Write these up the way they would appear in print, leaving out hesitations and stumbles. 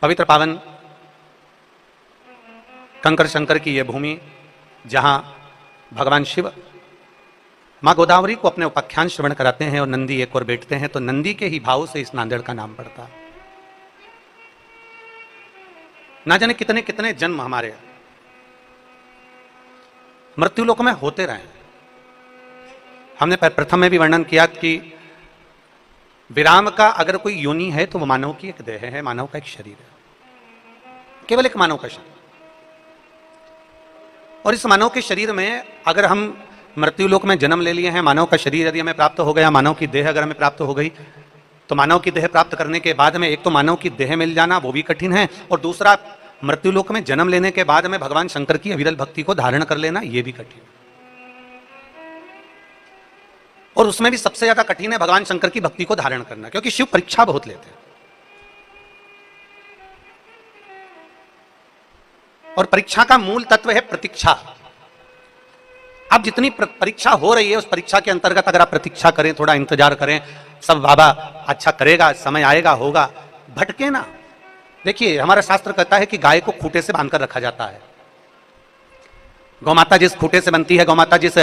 पवित्र पावन कंकर शंकर की यह भूमि, जहां भगवान शिव मां गोदावरी को अपने उपाख्यान श्रवण कराते हैं और नंदी एक और बैठते हैं, तो नंदी के ही भाव से इस नांदेड़ का नाम पड़ता है। ना जाने कितने कितने जन्म हमारे मृत्युलोक में होते रहे। हमने प्रथम में भी वर्णन किया कि विराम का अगर कोई योनि है तो वो मानव की एक देह है, मानव का एक शरीर है, केवल एक मानव का शरीर। और इस मानव के शरीर में अगर हम मृत्युलोक में जन्म ले लिए हैं, मानव का शरीर यदि हमें प्राप्त हो गया, मानव की देह अगर हमें प्राप्त हो गई, तो मानव की देह प्राप्त करने के बाद में एक तो मानव की देह मिल जाना वो भी कठिन है, और दूसरा मृत्युलोक में जन्म लेने के बाद में भगवान शंकर की अविरल भक्ति को धारण कर लेना ये भी कठिन है। और उसमें भी सबसे ज्यादा कठिन है भगवान शंकर की भक्ति को धारण करना, क्योंकि शिव परीक्षा बहुत लेते हैं। और परीक्षा का मूल तत्व है प्रतीक्षा। अब जितनी परीक्षा हो रही है उस परीक्षा के अंतर्गत अगर आप प्रतीक्षा करें, थोड़ा इंतजार करें, सब बाबा अच्छा करेगा, समय आएगा, होगा, भटके ना। देखिए हमारा शास्त्र कहता है कि गाय को खूंटे से बांधकर रखा जाता है। गौमाता जिस खूंटे से बनती है, गौमाता जिस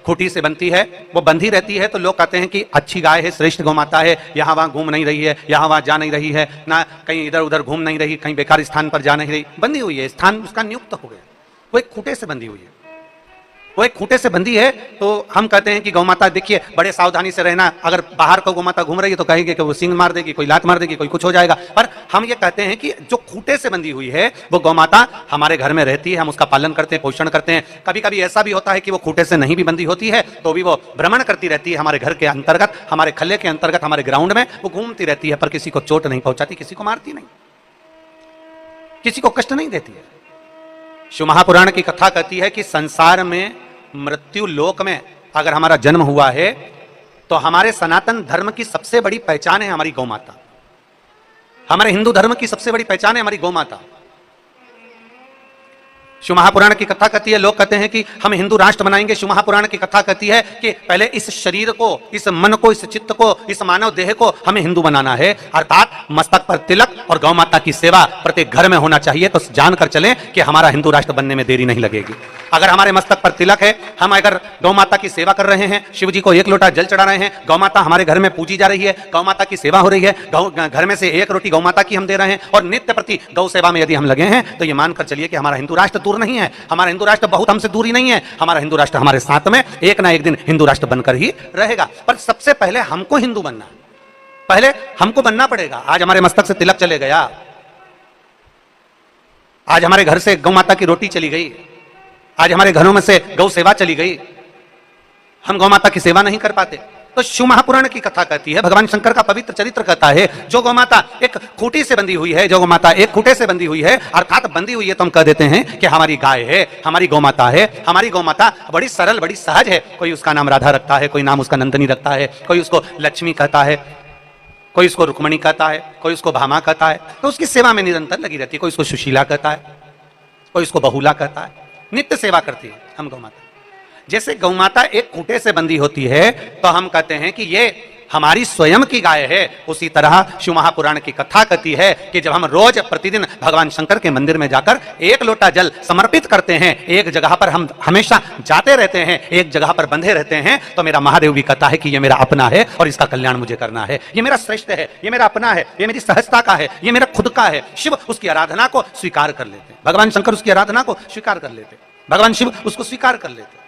खूंटी से बनती है, वो बंधी रहती है, तो लोग कहते हैं कि अच्छी गाय है, श्रेष्ठ गौमाता है, यहां वहां घूम नहीं रही है, यहां वहां जा नहीं रही है, ना कहीं इधर उधर घूम नहीं रही, कहीं बेकार स्थान पर जा नहीं रही, बंधी हुई है, स्थान उसका नियुक्त हो गया, वो एक खूंटे से बंधी हुई है, वो एक खूंटे से बंधी है। तो हम कहते हैं कि गौमाता देखिए बड़े सावधानी से रहना, अगर बाहर को गौमाता घूम रही है तो कहेंगे कि वो सींग मार देगी, कोई लात मार देगी, कोई कुछ हो जाएगा। पर हम ये कहते हैं कि जो खूंटे से बंधी हुई है वो गौमाता हमारे घर में रहती है, हम उसका पालन करते हैं, पोषण करते हैं। कभी कभी ऐसा भी होता है कि वो खूंटे से नहीं भी बंधी होती है तो भी वो भ्रमण करती रहती है हमारे घर के अंतर्गत, हमारे खल्ले के अंतर्गत, हमारे ग्राउंड में वो घूमती रहती है, पर किसी को चोट नहीं पहुंचाती, किसी को मारती नहीं, किसी को कष्ट नहीं देती है। शिव महापुराण की कथा कहती है कि संसार में मृत्यु लोक में अगर हमारा जन्म हुआ है तो हमारे सनातन धर्म की सबसे बड़ी पहचान है हमारी गौमाता। हमारे हिंदू धर्म की सबसे बड़ी पहचान है हमारी गौमाता। शिव महापुराण की कथा कहती है, लोग कहते हैं कि हम हिंदू राष्ट्र बनाएंगे। शिव महापुराण की कथा कहती है कि पहले इस शरीर को, इस मन को, इस चित्त को, इस मानव देह को हमें हिंदू बनाना है, अर्थात मस्तक पर तिलक और गौ माता की सेवा प्रत्येक घर में होना चाहिए। तो जानकर चलें कि हमारा हिंदू राष्ट्र बनने में देरी नहीं लगेगी। अगर हमारे मस्तक पर तिलक है, हम अगर गौ माता की सेवा कर रहे हैं, शिव जी को एक लोटा जल चढ़ा रहे हैं, गौ माता हमारे घर में पूजी जा रही है, गौ माता की सेवा हो रही है, घर में से एक रोटी गौ माता की हम दे रहे हैं और नित्य प्रति गौ सेवा में यदि हम लगे हैं, तो ये मानकर चलिए कि हमारा हिंदू राष्ट्र दूर नहीं है, हमारा हिंदू राष्ट्र बहुत हमसे दूरी नहीं है। हमारा हिंदू राष्ट्र हमारे साथ में एक ना एक दिन हिंदू राष्ट्र बनकर ही रहेगा। पर सबसे पहले हमको हिंदू बनना, पहले हमको बनना पड़ेगा। आज हमारे मस्तक से तिलक चले गया, आज हमारे घर से गौ माता की रोटी चली गई, आज हमारे घरों में से गौ सेवा चली गई, हम गौ माता की सेवा नहीं कर पाते। तो शिव महापुराण की कथा कहती है, भगवान शंकर का पवित्र चरित्र कहता है, जो गौ माता एक खूंटी से बंधी हुई है, जो गौ माता एक खूंटे से बंधी हुई है, अर्थात बंधी हुई है, तो हम कह देते हैं कि हमारी गाय है, हमारी गौ माता है। हमारी गौ माता बड़ी सरल, बड़ी सहज है। कोई उसका नाम राधा रखता है, कोई नाम उसका नंदनी रखता है, कोई उसको लक्ष्मी कहता है, कोई उसको रुक्मणी कहता है, कोई उसको भामा कहता है, तो उसकी सेवा में निरंतर लगी रहती है। कोई उसको सुशीला कहता है, कोई उसको बहुला कहता है, नित्य सेवा करती है हम गौ माता। जैसे गौ माता एक खूंटे से बंधी होती है तो हम कहते हैं कि ये हमारी स्वयं की गाय है, उसी तरह शिव महापुराण की कथा कहती है कि जब हम रोज प्रतिदिन भगवान शंकर के मंदिर में जाकर एक लोटा जल समर्पित करते हैं, एक जगह पर हम हमेशा जाते रहते हैं, एक जगह पर बंधे रहते हैं, तो मेरा महादेव भी कहता है कि ये मेरा अपना है और इसका कल्याण मुझे करना है, ये मेरा श्रेष्ठ है, ये मेरा अपना है, ये मेरी सहजता का है, ये मेरा खुद का है। शिव उसकी आराधना को स्वीकार कर लेते, भगवान शंकर उसकी आराधना को स्वीकार कर लेते, भगवान शिव उसको स्वीकार कर लेते।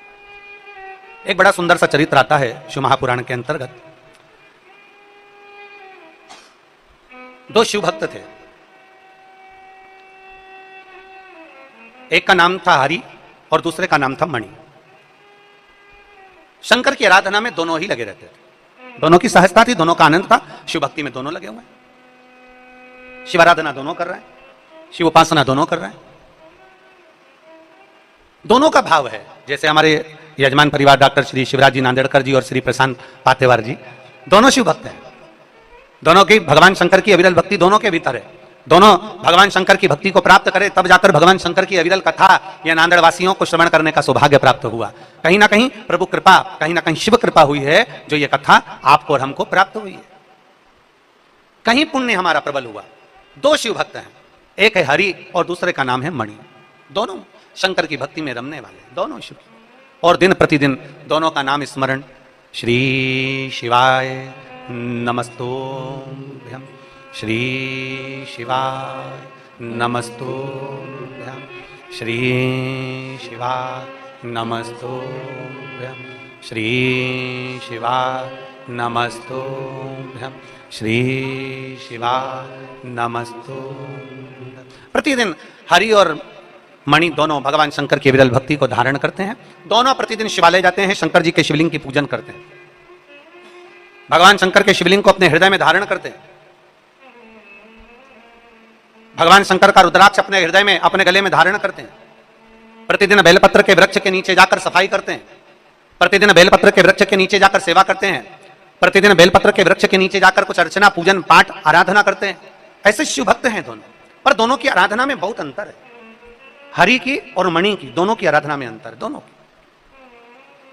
एक बड़ा सुंदर सा चरित्र आता है शिव महापुराण के अंतर्गत। दो शिव भक्त थे, एक का नाम था हरि और दूसरे का नाम था मणि। शंकर की आराधना में दोनों ही लगे रहते थे, दोनों की सहजता थी, दोनों का आनंद था, शिव भक्ति में दोनों लगे हुए हैं, शिव आराधना दोनों कर रहे हैं, शिव उपासना दोनों कर रहे हैं, दोनों का भाव है। जैसे हमारे यजमान परिवार डॉक्टर श्री शिवराज जी नांदेड़कर जी और श्री प्रशांत पातेवार जी दोनों शिव भक्त हैं, दोनों की भगवान शंकर की अविरल भक्ति दोनों के भीतर है। दोनों भगवान शंकर की भक्ति को प्राप्त करें तब जाकर भगवान शंकर की अविरल कथा या नांदेड़ वासियों को श्रवण करने का सौभाग्य प्राप्त हुआ। कहीं ना कहीं प्रभु कृपा, कहीं ना कहीं शिव कृपा हुई है, जो ये कथा आपको और हमको प्राप्त हुई है। कहीं पुण्य हमारा प्रबल हुआ। दो शिव भक्त हैं, एक है हरि और दूसरे का नाम है मणि। दोनों शंकर की भक्ति में रमने वाले, दोनों शिव। और दिन प्रतिदिन दोनों का नाम स्मरण, श्री शिवाय नमस्तोभ्यम, श्री शिवाय नमस्तोभ्यम, श्री शिवाय नमस्तोभ्यम, श्री शिवाय नमस्तोभ्यम, श्री शिवाय नमस्तोभ्यम। प्रतिदिन हरि और मणि दोनों भगवान शंकर की विरल भक्ति को धारण करते हैं। दोनों प्रतिदिन शिवालय जाते हैं, शंकर जी के शिवलिंग की पूजन करते हैं। भगवान शंकर के शिवलिंग को अपने हृदय में धारण करते हैं। भगवान शंकर का रुद्राक्ष अपने हृदय में, अपने गले में धारण करते हैं। प्रतिदिन बेलपत्र के वृक्ष के नीचे जाकर सफाई करते हैं। प्रतिदिन बेलपत्र के वृक्ष के नीचे जाकर सेवा करते हैं। प्रतिदिन बेलपत्र के वृक्ष के नीचे जाकर कुछ अर्चना, पूजन, पाठ, आराधना करते हैं। ऐसे शिव भक्त हैं दोनों, पर दोनों की आराधना में बहुत अंतर है। हरि की और मणि की, दोनों की आराधना में अंतर है।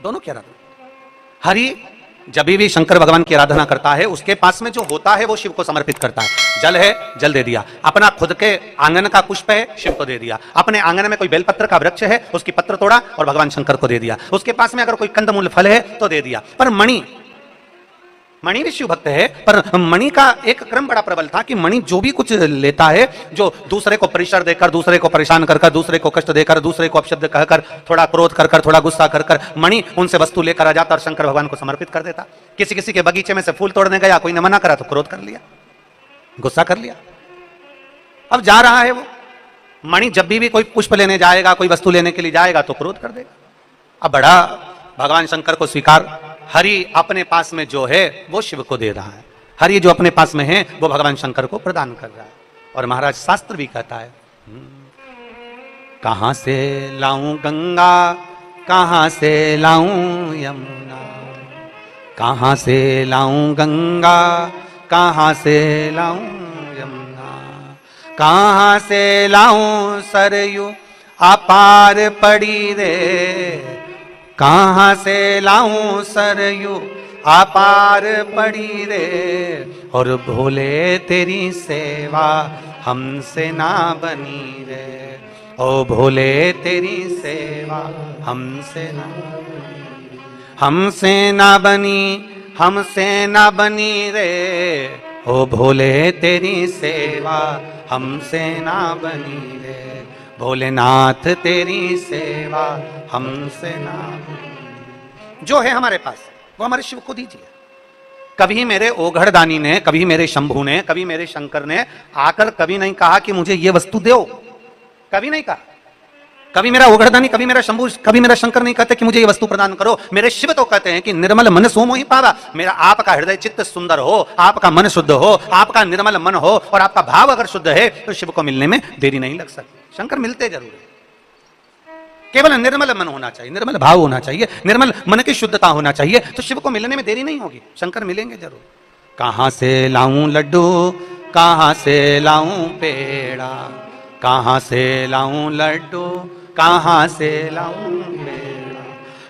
दोनों की आराधना। हरि जब भी शंकर भगवान की आराधना करता है, उसके पास में जो होता है वो शिव को समर्पित करता है। जल है, जल दे दिया। अपना खुद के आंगन का पुष्प है, शिव को दे दिया। अपने आंगन में कोई बेलपत्र का वृक्ष है, उसकी पत्र तोड़ा और भगवान शंकर को दे दिया। उसके पास में अगर कोई कंदमूल फल है तो दे दिया। पर मणि भी शिव भक्त है, पर मणि का एक क्रम बड़ा प्रबल था कि मणि जो भी कुछ लेता है, जो दूसरे को परिसर देकर, दूसरे को परेशान कर, दूसरे को कष्ट देकर, दूसरे को अपशब्द कहकर, थोड़ा क्रोध कर, थोड़ा गुस्सा कर मणि उनसे वस्तु लेकर आ जाता और शंकर भगवान को समर्पित कर देता। किसी के बगीचे में से फूल तोड़ने गया, कोई ने मना करा तो क्रोध कर लिया, गुस्सा कर लिया। अब जा रहा है वो मणि, जब भी कोई पुष्प लेने जाएगा, कोई वस्तु लेने के लिए जाएगा तो क्रोध कर देगा। अब बड़ा भगवान शंकर को स्वीकार, हरि अपने पास में जो है वो शिव को दे रहा है। हरि जो अपने पास में है वो भगवान शंकर को प्रदान कर रहा है। और महाराज शास्त्र भी कहता है, कहां से लाऊं गंगा, कहां से लाऊं यमुना, कहां से लाऊं गंगा, कहां से लाऊं यमुना, कहां से लाऊं सरयू अपार पड़ी रे, कहां से लाऊं सरयू अपार पड़ी रे, और भोले तेरी सेवा हमसे ना बनी रे, ओ भोले तेरी सेवा हमसे ना बनी रे, ओ भोले तेरी सेवा हमसे ना बनी रे, भोलेनाथ तेरी सेवा हमसे ना। जो है हमारे पास वो हमारे शिव को दीजिए। कभी मेरे ओघड़दानी ने, कभी मेरे शंभू ने, कभी मेरे शंकर ने आकर कभी नहीं कहा कि मुझे ये वस्तु दो, कभी नहीं कहा। कभी मेरा ओघड़दानी, कभी मेरा शंभू, कभी मेरा शंकर नहीं कहते कि मुझे ये वस्तु प्रदान करो। मेरे शिव तो कहते हैं कि निर्मल मन सो मोहि पावा। मेरा आपका हृदय चित्त सुंदर हो, आपका मन शुद्ध हो, आपका निर्मल मन हो और आपका भाव अगर शुद्ध है तो शिव को मिलने में देरी नहीं लग सकती। शंकर मिलते जरूर है, केवल निर्मल मन होना चाहिए, निर्मल भाव होना चाहिए, निर्मल मन की शुद्धता होना चाहिए, तो शिव को मिलने में देरी नहीं होगी। शंकर मिलेंगे जरूर। कहां से लाऊं लड्डू, कहां से लाऊं पेड़ा, कहां से लाऊं लड्डू, कहां से लाऊं पेड़ा,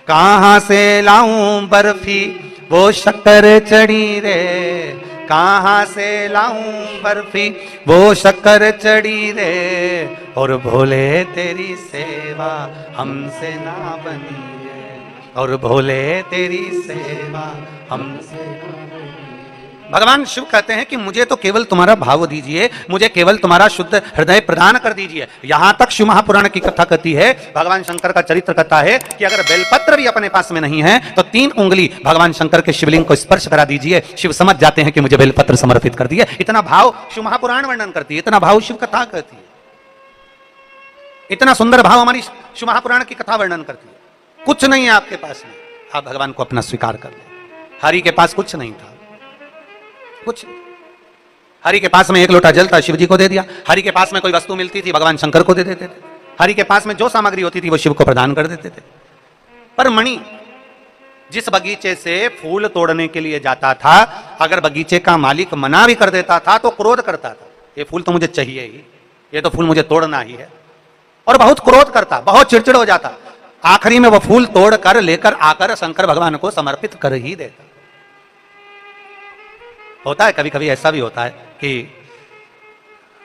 कहां से लाऊं बर्फी वो शक्कर चढ़ी रे, कहां से लाऊं बर्फी वो शक्कर चढ़ी रे, और भोले तेरी सेवा हमसे ना बनी रे, और भोले तेरी सेवा हमसे ना बनी। भगवान शिव कहते हैं कि मुझे तो केवल तुम्हारा भाव दीजिए, मुझे केवल तुम्हारा शुद्ध हृदय प्रदान कर दीजिए। यहां तक शिव महापुराण की कथा कहती है, भगवान शंकर का चरित्र कहता है कि अगर बेलपत्र भी अपने पास में नहीं है तो 3 उंगली भगवान शंकर के शिवलिंग को स्पर्श करा दीजिए, शिव समझ जाते हैं कि मुझे बेलपत्र समर्पित कर दिए। इतना भाव शिव महापुराण वर्णन करती है, इतना भाव शिव कथा कहती है, इतना सुंदर भाव हमारी शिव महापुराण की कथा वर्णन करती है। कुछ नहीं है आपके पास में, आप भगवान को अपना स्वीकार कर ले। हरि के पास कुछ नहीं था, कुछ। हरि के पास में 1 लोटा जल था, शिव जी को दे दिया। हरि के पास में कोई वस्तु मिलती थी, भगवान शंकर को दे देते थे। हरि के पास में जो सामग्री होती थी वो शिव को प्रदान कर देते थे। पर मणि जिस बगीचे से फूल तोड़ने के लिए जाता था, अगर बगीचे का मालिक मना भी कर देता था तो क्रोध करता था, ये फूल तो मुझे चाहिए ही, ये तो फूल मुझे तोड़ना ही है, और बहुत क्रोध करता, बहुत चिड़चिड़ हो जाता। आखिरी में वो फूल तोड़ कर लेकर आकर शंकर भगवान को समर्पित कर ही देता। होता है कभी कभी ऐसा भी होता है कि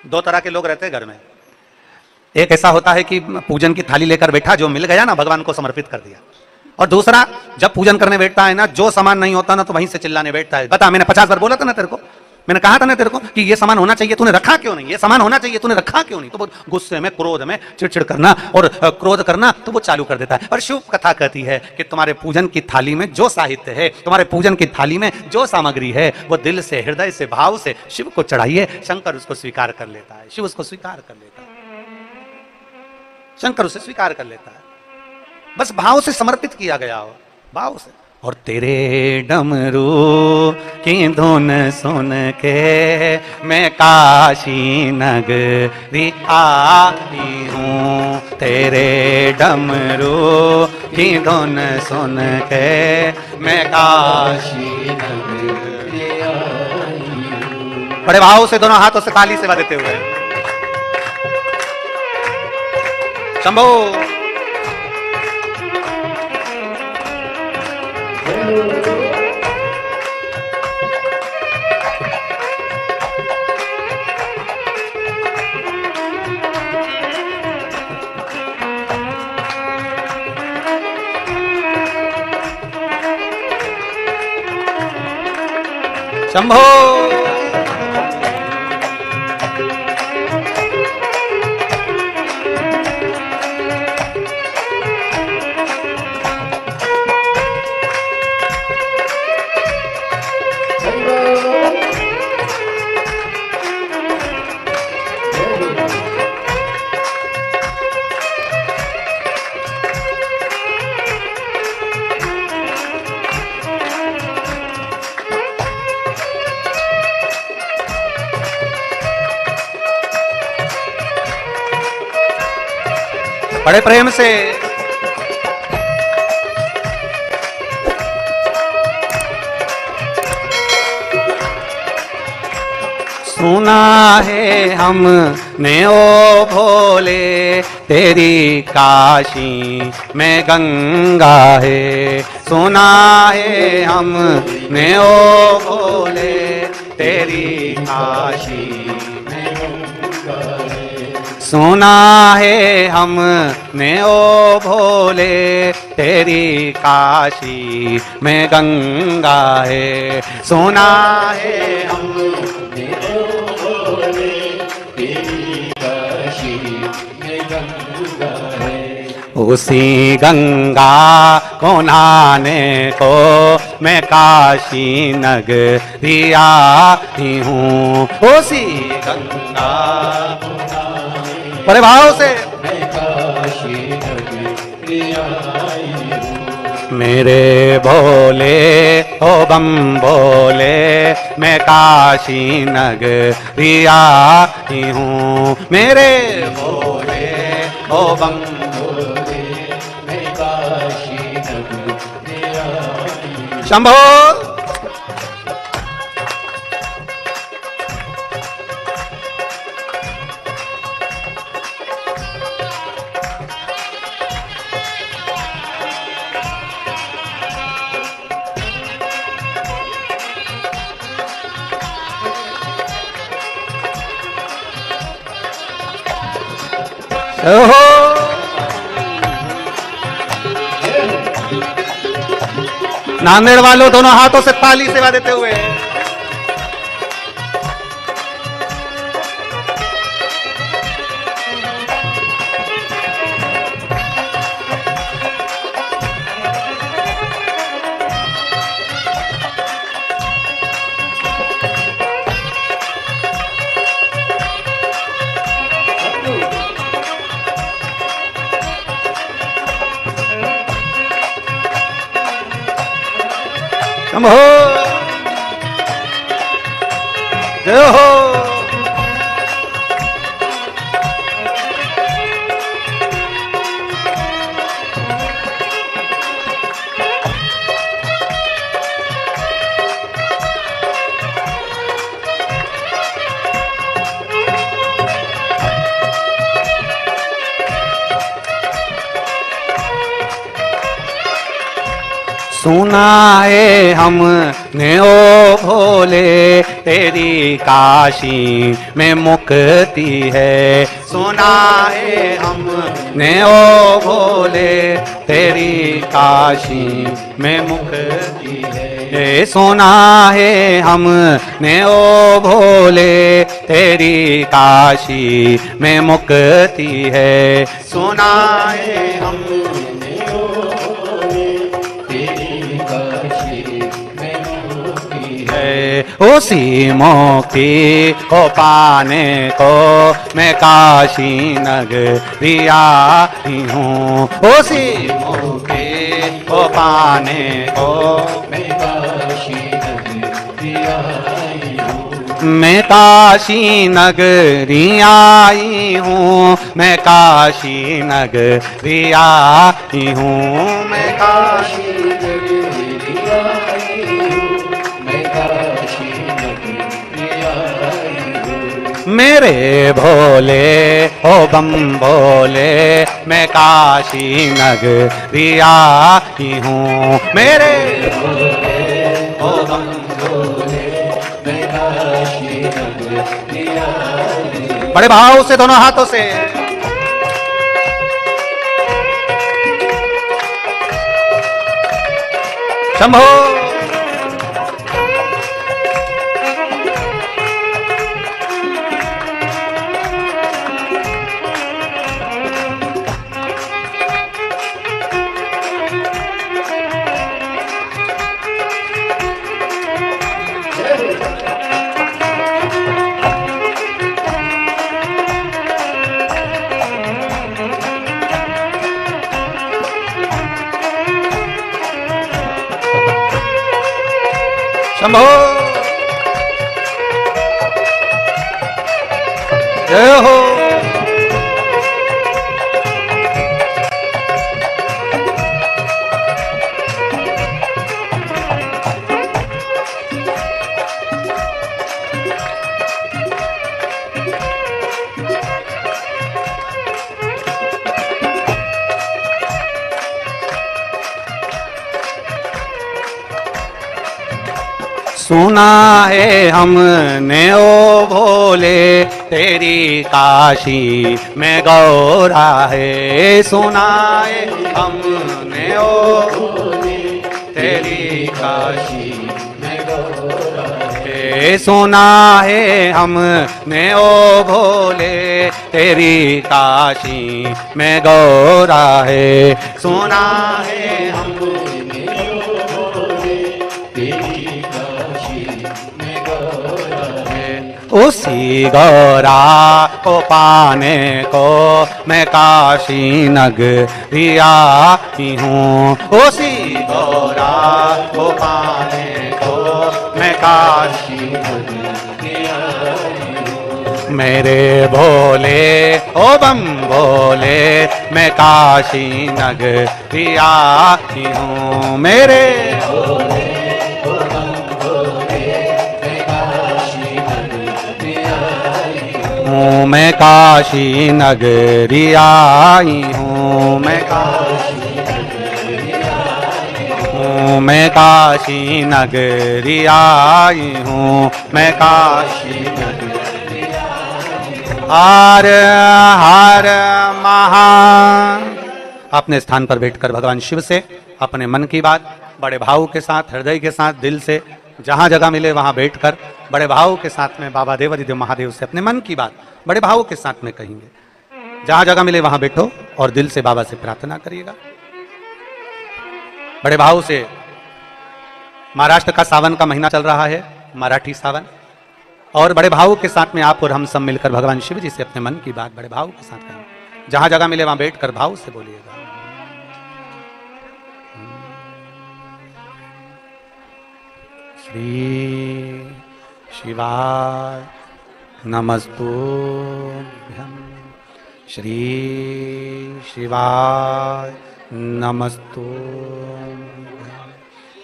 दो तरह के लोग रहते हैं घर में। एक ऐसा होता है कि पूजन की थाली लेकर बैठा, जो मिल गया ना भगवान को समर्पित कर दिया। और दूसरा, जब पूजन करने बैठता है ना, जो सामान नहीं होता ना तो वहीं से चिल्लाने बैठता है। बता, मैंने 50 बार बोला था ना तेरे को, मैंने कहा था ना तेरे को कि ये सामान होना चाहिए, तूने रखा क्यों नहीं? ये सामान होना चाहिए, तूने रखा क्यों नहीं? तो वो गुस्से में, क्रोध में चिड़चिड़ करना और क्रोध करना तो वो चालू कर देता है। और शिव कथा कहती है कि तुम्हारे पूजन की थाली में जो साहित्य है, तुम्हारे पूजन की थाली में जो सामग्री है, वो दिल से, हृदय से, भाव से शिव को चढ़ाइए, शंकर उसको स्वीकार कर लेता है, शिव उसको स्वीकार कर लेता है, शंकर उसे स्वीकार कर लेता है। बस भाव से समर्पित किया गया हो, भाव से। और तेरे डमरू की धुन सुन के मैं काशी नगरी आई हूँ, तेरे डमरू की धुन सुन के मैं काशी नगरी आई हूँ। बड़े भाव से दोनों हाथों से ताली सेवा देते हुए शंभो। शंभो। बड़े प्रेम से सुना है हमने ओ भोले, तेरी काशी में गंगा है। सुना है हमने ओ भोले, तेरी काशी में गंगा है। सुना है हमने ओ भोले, तेरी काशी में गंगा है। सुना है हमने ओ भोले, तेरी काशी में गंगा है। उसी गंगा को नहाने को मैं काशी नगरी आई हूँ। उसी गंगा बड़े भाव से मेरे भोले ओ बम भोले, मैं काशी नगरी आई हूँ। मेरे भोले ओ बम भोले, मैं काशी नगरी आई हूँ। शंभो। ओहो। नांदेड़ वालों दोनों हाथों से ताली सेवा देते हुए शंभो। जय हो। सुना है हमने ओ भोले तेरी काशी में मुक्ति है। सुना है हमने ओ भोले तेरी काशी में मुक्ति है। सुना है हमने ओ भोले तेरी काशी में मुक्ति है। सुना है हमने ओ भोले तेरी काशी में मुक्ति है। उसी मुक्ति को पाने को मैं काशी नगरी आई हूँ। उसी मुक्ति को पाने को मैं काशी नगरी आई हूँ। मैं काशी नगरी आई हूँ। मैं काशी नगरी आई हूँ। मैं काशी नगरी आई हूँ। मैं काशी नगरी आई हूँ। मेरे भोले ओ बम भोले मैं काशी नगरी आई हूँ। मेरे भोले ओ बम भोले मैं काशी नगरी आई हूँ। बड़े भाव से दोनों हाथों से शंभो। शंभो जय हो। सुना है हमने ओ भोले तेरी काशी में गौरा है। सुना है हमने ओ भोले तेरी काशी में गौरा है। सुना है हमने ओ भोले तेरी काशी में गौरा है। सुना है हमने ओ भोले तेरी उसी गौरा को पाने को मैं काशी नगरी आई हूँ। उसी गौरा को पाने को मैं काशी नगरी आई हूँ। मेरे भोले ओ बम भोले मैं काशी नगरी आई हूँ। मेरे भोले मैं काशी नगरी आई हूँ। मैं काशी नगरी आई हूँ। मैं काशी नगरी आई हूँ। मैं काशी नगरी आई हूँ। हर हर महा। अपने स्थान पर बैठकर भगवान शिव से अपने मन की बात बड़े भाव के साथ, हृदय के साथ, दिल से, जहां जगह मिले वहां बैठकर बड़े भाव के साथ में बाबा देवाधिदेव महादेव से अपने मन की बात बड़े भाव के साथ में कहेंगे। जहां जगह मिले वहां बैठो और दिल से बाबा से प्रार्थना करिएगा बड़े भाव से। महाराष्ट्र का सावन का महीना चल रहा है, मराठी सावन, और बड़े भाव के साथ में आप और हम सब मिलकर भगवान शिव जी से अपने मन की बात बड़े भाव के साथ करेंगे। जहां जगह मिले वहां बैठकर भाव से बोलिएगा। श्री शिवाय नमस्तुभ्यं। श्री शिवाय नमस्तुभ्यं।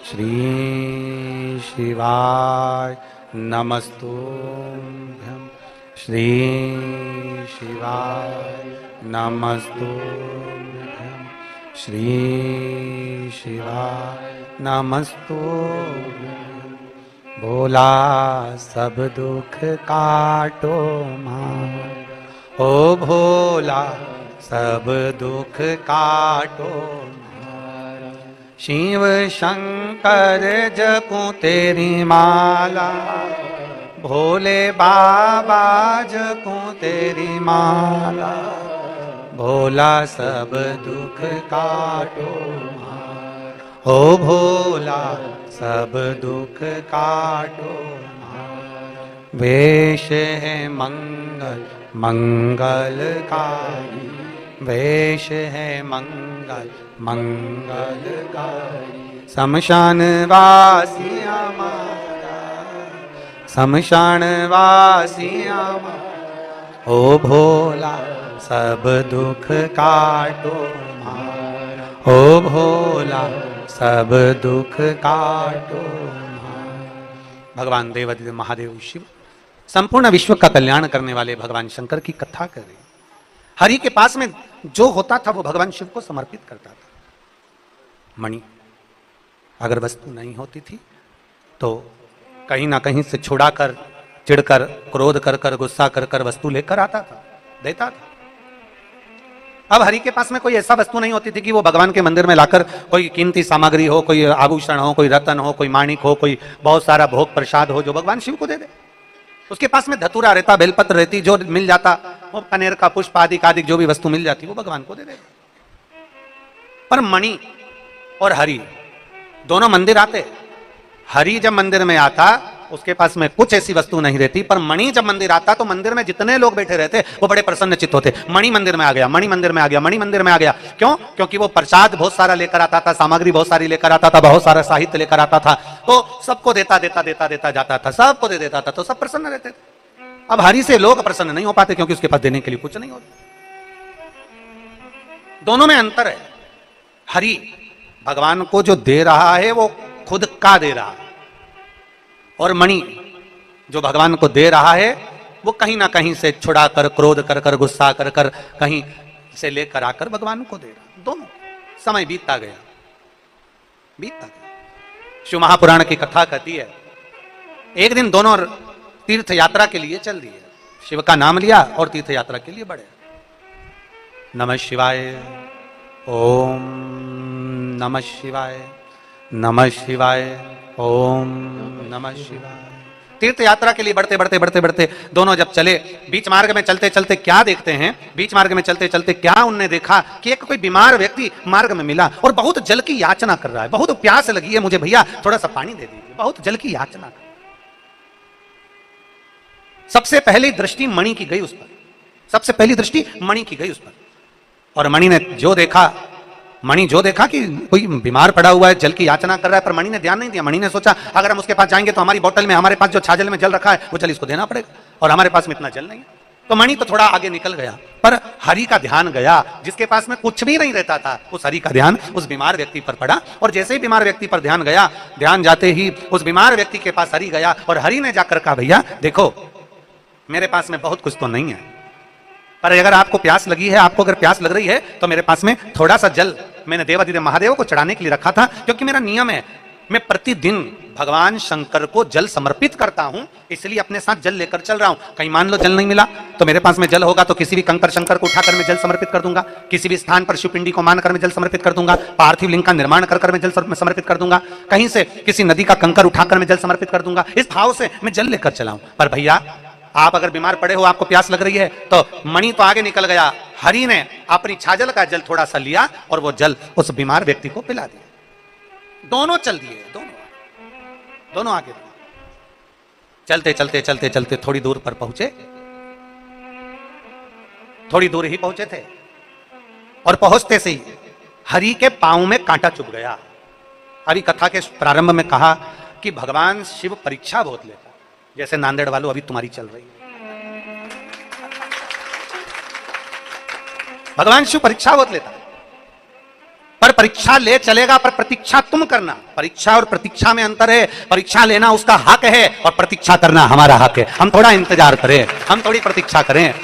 श्री शिवाय नमस्तुभ्यं। श्री शिवाय नमस्तुभ्यं। श्री शिवाय नमस्तुभ्यं। भोला सब दुख काटो मारा, ओ भोला सब दुख काटो मारा। शिव शंकर जपूं तेरी माला, भोले बाबा जपूं तेरी माला, भोला सब दुख काटो मारा, ओ भोला सब दुख काटो मारा। वेश है मंगल मंगलकारी, वेश है मंगल मंगलकारी। शमशान वासिया मारा, शमशान वासिया मारा, ओ भोला सब दुख काटो मारा, ओ भोला सब दुख काटो मारा। भगवान देवाधिदेव महादेव शिव संपूर्ण विश्व का कल्याण करने वाले भगवान शंकर की कथा कर रहे। हरि के पास में जो होता था वो भगवान शिव को समर्पित करता था। मणि अगर वस्तु नहीं होती थी तो कहीं ना कहीं से छुड़ाकर, चिढ़कर, क्रोध कर कर, गुस्सा कर कर वस्तु लेकर आता था, देता था। अब हरि के पास में कोई ऐसा वस्तु नहीं होती थी कि वो भगवान के मंदिर में लाकर कोई कीमती सामग्री हो, कोई आभूषण हो, कोई रतन हो, कोई माणिक हो, कोई बहुत सारा भोग प्रसाद हो जो भगवान शिव को दे दे। उसके पास में धतूरा रहता, बेलपत्र रहती, जो मिल जाता वो कनेर का पुष्प आदि आदि जो भी वस्तु मिल जाती वो भगवान को दे दे। पर मणि और हरि दोनों मंदिर आते। हरि जब मंदिर में आता उसके पास में कुछ ऐसी वस्तु नहीं रहती, पर मणि जब मंदिर आता तो मंदिर में जितने लोग बैठे रहते वो बड़े प्रसन्न चित्त होते। मणि मंदिर में आ गया, मणि मंदिर में आ गया, मणि मंदिर में आ गया। क्यों? क्योंकि वो प्रसाद बहुत सारा लेकर आता था, सामग्री बहुत सारी लेकर आता था, बहुत सारा साहित्य लेकर आता था, तो सबको देता देता देता देता जाता था, सबको दे देता था, तो सब प्रसन्न रहते थे। अब हरि से लोग प्रसन्न नहीं हो पाते क्योंकि उसके पास देने के लिए कुछ नहीं होता। दोनों में अंतर है। हरि भगवान को जो दे रहा है वो खुद का दे रहा है, और मणि जो भगवान को दे रहा है वो कहीं ना कहीं से छुड़ा कर, क्रोध कर कर, गुस्सा कर कर कहीं से लेकर आकर भगवान को दे रहा। दोनों समय बीतता गया, बीतता गया। शिव महापुराण की कथा कहती है एक दिन दोनों तीर्थ यात्रा के लिए चल दिए। शिव का नाम लिया और तीर्थ यात्रा के लिए बढ़े। नमः शिवाय, ओम नमः शिवाय, नमः शिवाय, ओम नमः शिवाय। तीर्थ यात्रा के लिए बढ़ते बढ़ते बढ़ते बढ़ते दोनों जब चले, बीच मार्ग में चलते चलते क्या देखते हैं, बीच मार्ग में चलते चलते क्या उनने देखा कि एक कोई बीमार व्यक्ति मार्ग में मिला और बहुत जल की याचना कर रहा है। बहुत प्यास लगी है मुझे, भैया थोड़ा सा पानी दे दीजिए, बहुत जल की याचना कर। सबसे पहली दृष्टि मणि की गई उस पर, सबसे पहली दृष्टि मणि की गई उस पर, और मणि ने जो देखा, मणि जो देखा कि कोई बीमार पड़ा हुआ है, जल की याचना कर रहा है, पर मणि ने ध्यान नहीं दिया। मणि ने सोचा अगर हम उसके पास जाएंगे तो हमारी बोतल में, हमारे पास जो छाजल में जल रखा है वो जल इसको देना पड़ेगा, और हमारे पास में इतना जल नहीं है। तो मणि तो थोड़ा आगे निकल गया, पर हरि का ध्यान गया, जिसके पास में कुछ भी नहीं रहता था, उस हरि का ध्यान उस बीमार व्यक्ति पर पड़ा। और जैसे ही बीमार व्यक्ति पर ध्यान गया, ध्यान जाते ही उस बीमार व्यक्ति के पास हरि गया, और हरि ने जाकर कहा भैया देखो मेरे पास में बहुत कुछ तो नहीं है, पर अगर आपको प्यास लगी है, आपको अगर प्यास लग रही है तो मेरे पास में थोड़ा सा जल मैंने देवाधिदेव महादेव को चढ़ाने के लिए रखा था, क्योंकि मेरा नियम है मैं प्रतिदिन भगवान शंकर को जल समर्पित करता हूं, इसलिए अपने साथ जल लेकर चल रहा हूं। कहीं मान लो जल नहीं मिला तो मेरे पास में जल होगा तो किसी भी कंकर शंकर को उठाकर मैं जल समर्पित कर दूंगा, किसी भी स्थान पर शिवपिंडी को मानकर मैं जल समर्पित कर दूंगा, पार्थिव लिंग का निर्माण कर मैं जल समर्पित कर दूंगा, कहीं से किसी नदी का कंकर उठाकर मैं जल समर्पित कर दूंगा। इस भाव से मैं जल लेकर चला हूं। पर भैया आप अगर बीमार पड़े हो, आपको प्यास लग रही है, तो मणि तो आगे निकल गया, हरि ने अपनी छाजल का जल थोड़ा सा लिया और वो जल उस बीमार व्यक्ति को पिला दिया। दोनों चल दिए, दोनों आगे। चलते चलते चलते चलते थोड़ी दूर पर पहुंचे, थोड़ी दूर ही पहुंचे थे, और पहुंचते से ही हरि के पांव में कांटा चुभ गया। अभी कथा के प्रारंभ में कहा कि भगवान शिव परीक्षा बहुत लेता, जैसे नांदेड़ वालों अभी तुम्हारी चल रही है। भगवान शिव परीक्षा बहुत लेता, पर परीक्षा ले चलेगा, पर प्रतीक्षा तुम करना। परीक्षा और प्रतीक्षा में अंतर है। परीक्षा लेना उसका हक है और प्रतीक्षा करना हमारा हक है। हम थोड़ा इंतजार करें, हम थोड़ी प्रतीक्षा करें,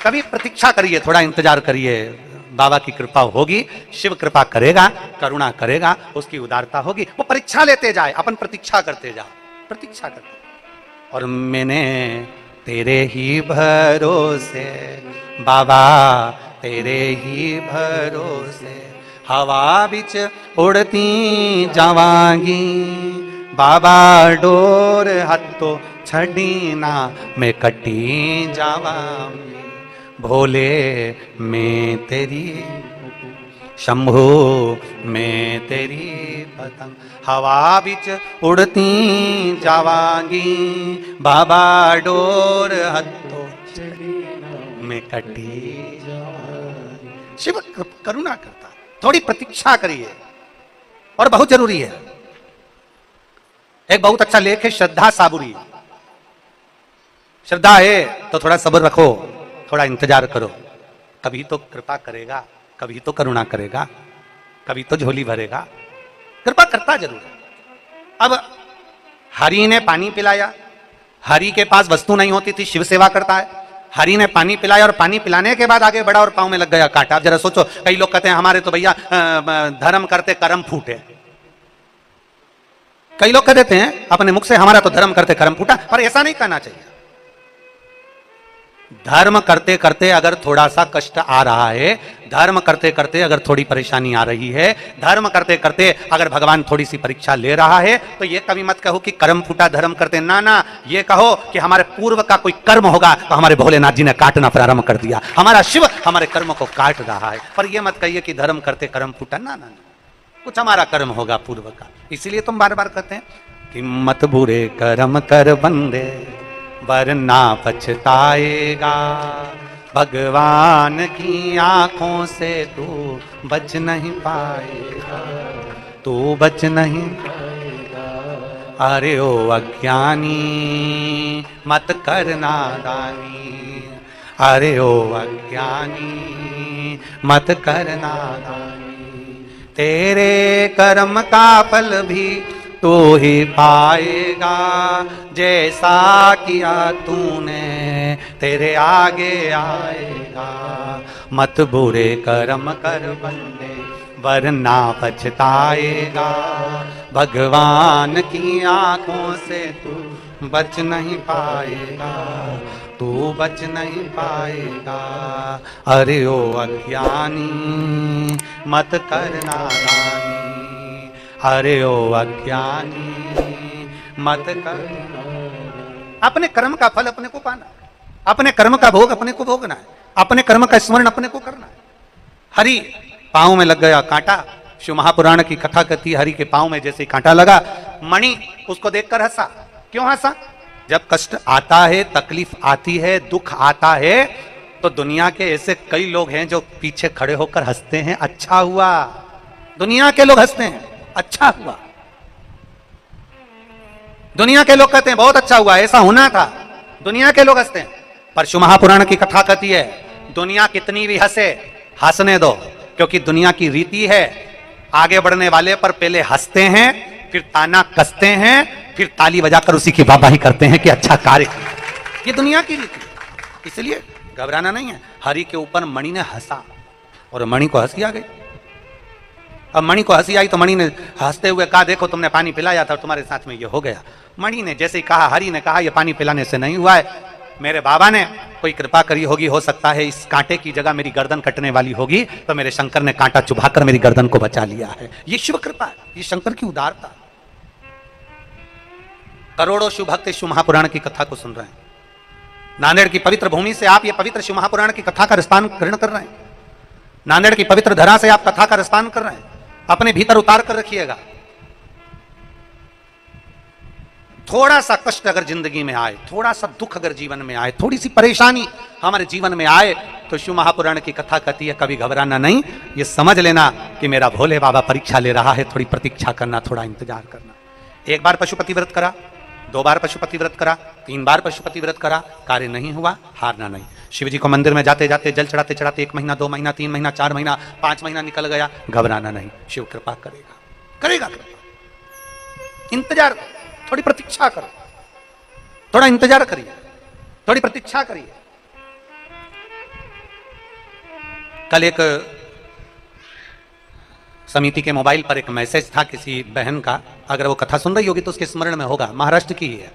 कभी प्रतीक्षा करिए, थोड़ा इंतजार करिए, बाबा की कृपा होगी, शिव कृपा करेगा, करुणा करेगा, उसकी उदारता होगी, वो परीक्षा लेते जाए, अपन प्रतीक्षा करते जाओ। प्रतीक्षा करते। और मैंने तेरे ही भरोसे बाबा, तेरे ही भरोसे हवा बिच उड़ती जावांगी बाबा, डोर हथो छड़ी ना मैं कटी जावांगी। भोले मैं तेरी शंभू, मैं तेरी पतंग हवा बिच उड़ती जावांगी बाबा, डोर हथो मैं कटी जावांगी। शिव करुणा करता, थोड़ी प्रतीक्षा करिए। और बहुत जरूरी है, एक बहुत अच्छा लेख है श्रद्धा साबुरी। श्रद्धा है तो थोड़ा सब्र रखो, थोड़ा इंतजार करो, कभी तो कृपा करेगा, कभी तो करुणा करेगा, कभी तो झोली भरेगा। कृपा करता जरूर है। अब हरि ने पानी पिलाया, हरि के पास वस्तु नहीं होती थी, शिव सेवा करता है। हरि ने पानी पिलाया और पानी पिलाने के बाद आगे बढ़ा और पांव में लग गया कांटा। अब जरा सोचो, कई लोग कहते हैं हमारे तो भैया धर्म करते कर्म फूटे। कई लोग कह देते हैं अपने मुख से हमारा तो धर्म करते कर्म फूटा, पर ऐसा नहीं कहना चाहिए। धर्म करते करते अगर थोड़ा सा कष्ट आ रहा है, धर्म करते करते अगर थोड़ी परेशानी आ रही है, धर्म करते करते अगर भगवान थोड़ी सी परीक्षा ले रहा है, तो ये कभी मत कहो कि कर्म फूटा धर्म करते। ना ना, ये कहो कि हमारे पूर्व का कोई कर्म होगा तो हमारे भोलेनाथ जी ने काटना प्रारंभ कर दिया, हमारा शिव हमारे कर्म को काट रहा है। पर यह मत कहिए कि धर्म करते कर्म फूटा। ना ना, कुछ हमारा कर्म होगा पूर्व का। इसीलिए तुम बार बार कहते हैं कि मत बुरे कर्म कर बंदे वरना पछताएगा, भगवान की आंखों से तू बच नहीं पाएगा, तू बच नहीं पाएगा। अरे ओ अज्ञानी मत कर नादानी, अरे ओ अज्ञानी मत कर नादानी, तेरे कर्म का फल भी तू ही पाएगा, जैसा किया तूने तेरे आगे आएगा। मत बुरे कर्म कर बंदे वरना पछताएगा, भगवान की आंखों से तू बच नहीं पाएगा, तू बच नहीं पाएगा। अरे ओ अज्ञानी मत कर नादानी, अरे ओ अज्ञानी मत कर। अपने कर्म का फल अपने को पाना, अपने कर्म का भोग अपने को भोगना है, अपने कर्म का स्मरण अपने को करना है। हरि पांव में लग गया कांटा। शिव महापुराण की कथा कहती है, हरि के पांव में जैसे कांटा लगा, मणि उसको देखकर हंसा। क्यों हंसा? जब कष्ट आता है, तकलीफ आती है, दुख आता है, तो दुनिया के ऐसे कई लोग हैं जो पीछे खड़े होकर हंसते हैं, अच्छा हुआ। दुनिया के लोग हंसते हैं, अच्छा हुआ। दुनिया के लोग कहते हैं बहुत अच्छा हुआ, ऐसा होना था। दुनिया के लोग हंसते हैं। पर शिव महापुराण की कथा कहती है, दुनिया कितनी भी हंसे, हंसने दो, क्योंकि दुनिया की रीति है, आगे बढ़ने वाले पर पहले हंसते हैं, फिर ताना कसते हैं, फिर ताली बजाकर उसी की वाहवाही करते हैं कि अच्छा कार्य किया। ये दुनिया की रीति है, इसलिए घबराना नहीं है। हरि के ऊपर मणि ने हंसा और मणि को हंसी आ गई। अब मणि को हंसी आई तो मणि ने हंसते हुए कहा, देखो तुमने पानी पिलाया था और तुम्हारे साथ में ये हो गया। मणि ने जैसे ही कहा, हरि ने कहा, ये पानी पिलाने से नहीं हुआ है, मेरे बाबा ने कोई कृपा करी होगी, हो सकता है इस कांटे की जगह मेरी गर्दन कटने वाली होगी, तो मेरे शंकर ने कांटा चुभाकर मेरी गर्दन को बचा लिया है। ये शिव कृपा है, ये शंकर की उदारता। करोड़ों शिव भक्त शिव महापुराण की कथा को सुन रहे हैं। नांदेड़ की पवित्र भूमि से आप ये पवित्र शिव महापुराण की कथा का रसपान ग्रहण कर रहे हैं। नांदेड़ की पवित्र धरा से आप कथा का रसपान कर रहे हैं। अपने भीतर उतार कर रखिएगा। थोड़ा सा कष्ट अगर जिंदगी में आए, थोड़ा सा दुख अगर जीवन में आए, थोड़ी सी परेशानी हमारे जीवन में आए, तो शिव महापुराण की कथा कहती है कभी घबराना नहीं, ये समझ लेना कि मेरा भोले बाबा परीक्षा ले रहा है, थोड़ी प्रतीक्षा करना, थोड़ा इंतजार करना। एक बार पशुपति व्रत करा, 2 बार पशुपति व्रत करा, 3 बार पशुपति व्रत करा, कार्य नहीं हुआ, हारना नहीं। शिव जी को मंदिर में जाते जाते, जल चढ़ाते चढ़ाते 1 महीना, 2 महीना, 3 महीना, 4 महीना, 5 महीना निकल गया, घबराना नहीं, शिव कृपा करेगा, करेगा कृपा। इंतजार, थोड़ी प्रतीक्षा करो, थोड़ा इंतजार करिए, थोड़ी प्रतीक्षा करिए। कल एक समिति के मोबाइल पर एक मैसेज था किसी बहन का, अगर वो कथा सुन रही होगी तो उसके स्मरण में होगा, महाराष्ट्र की ही है,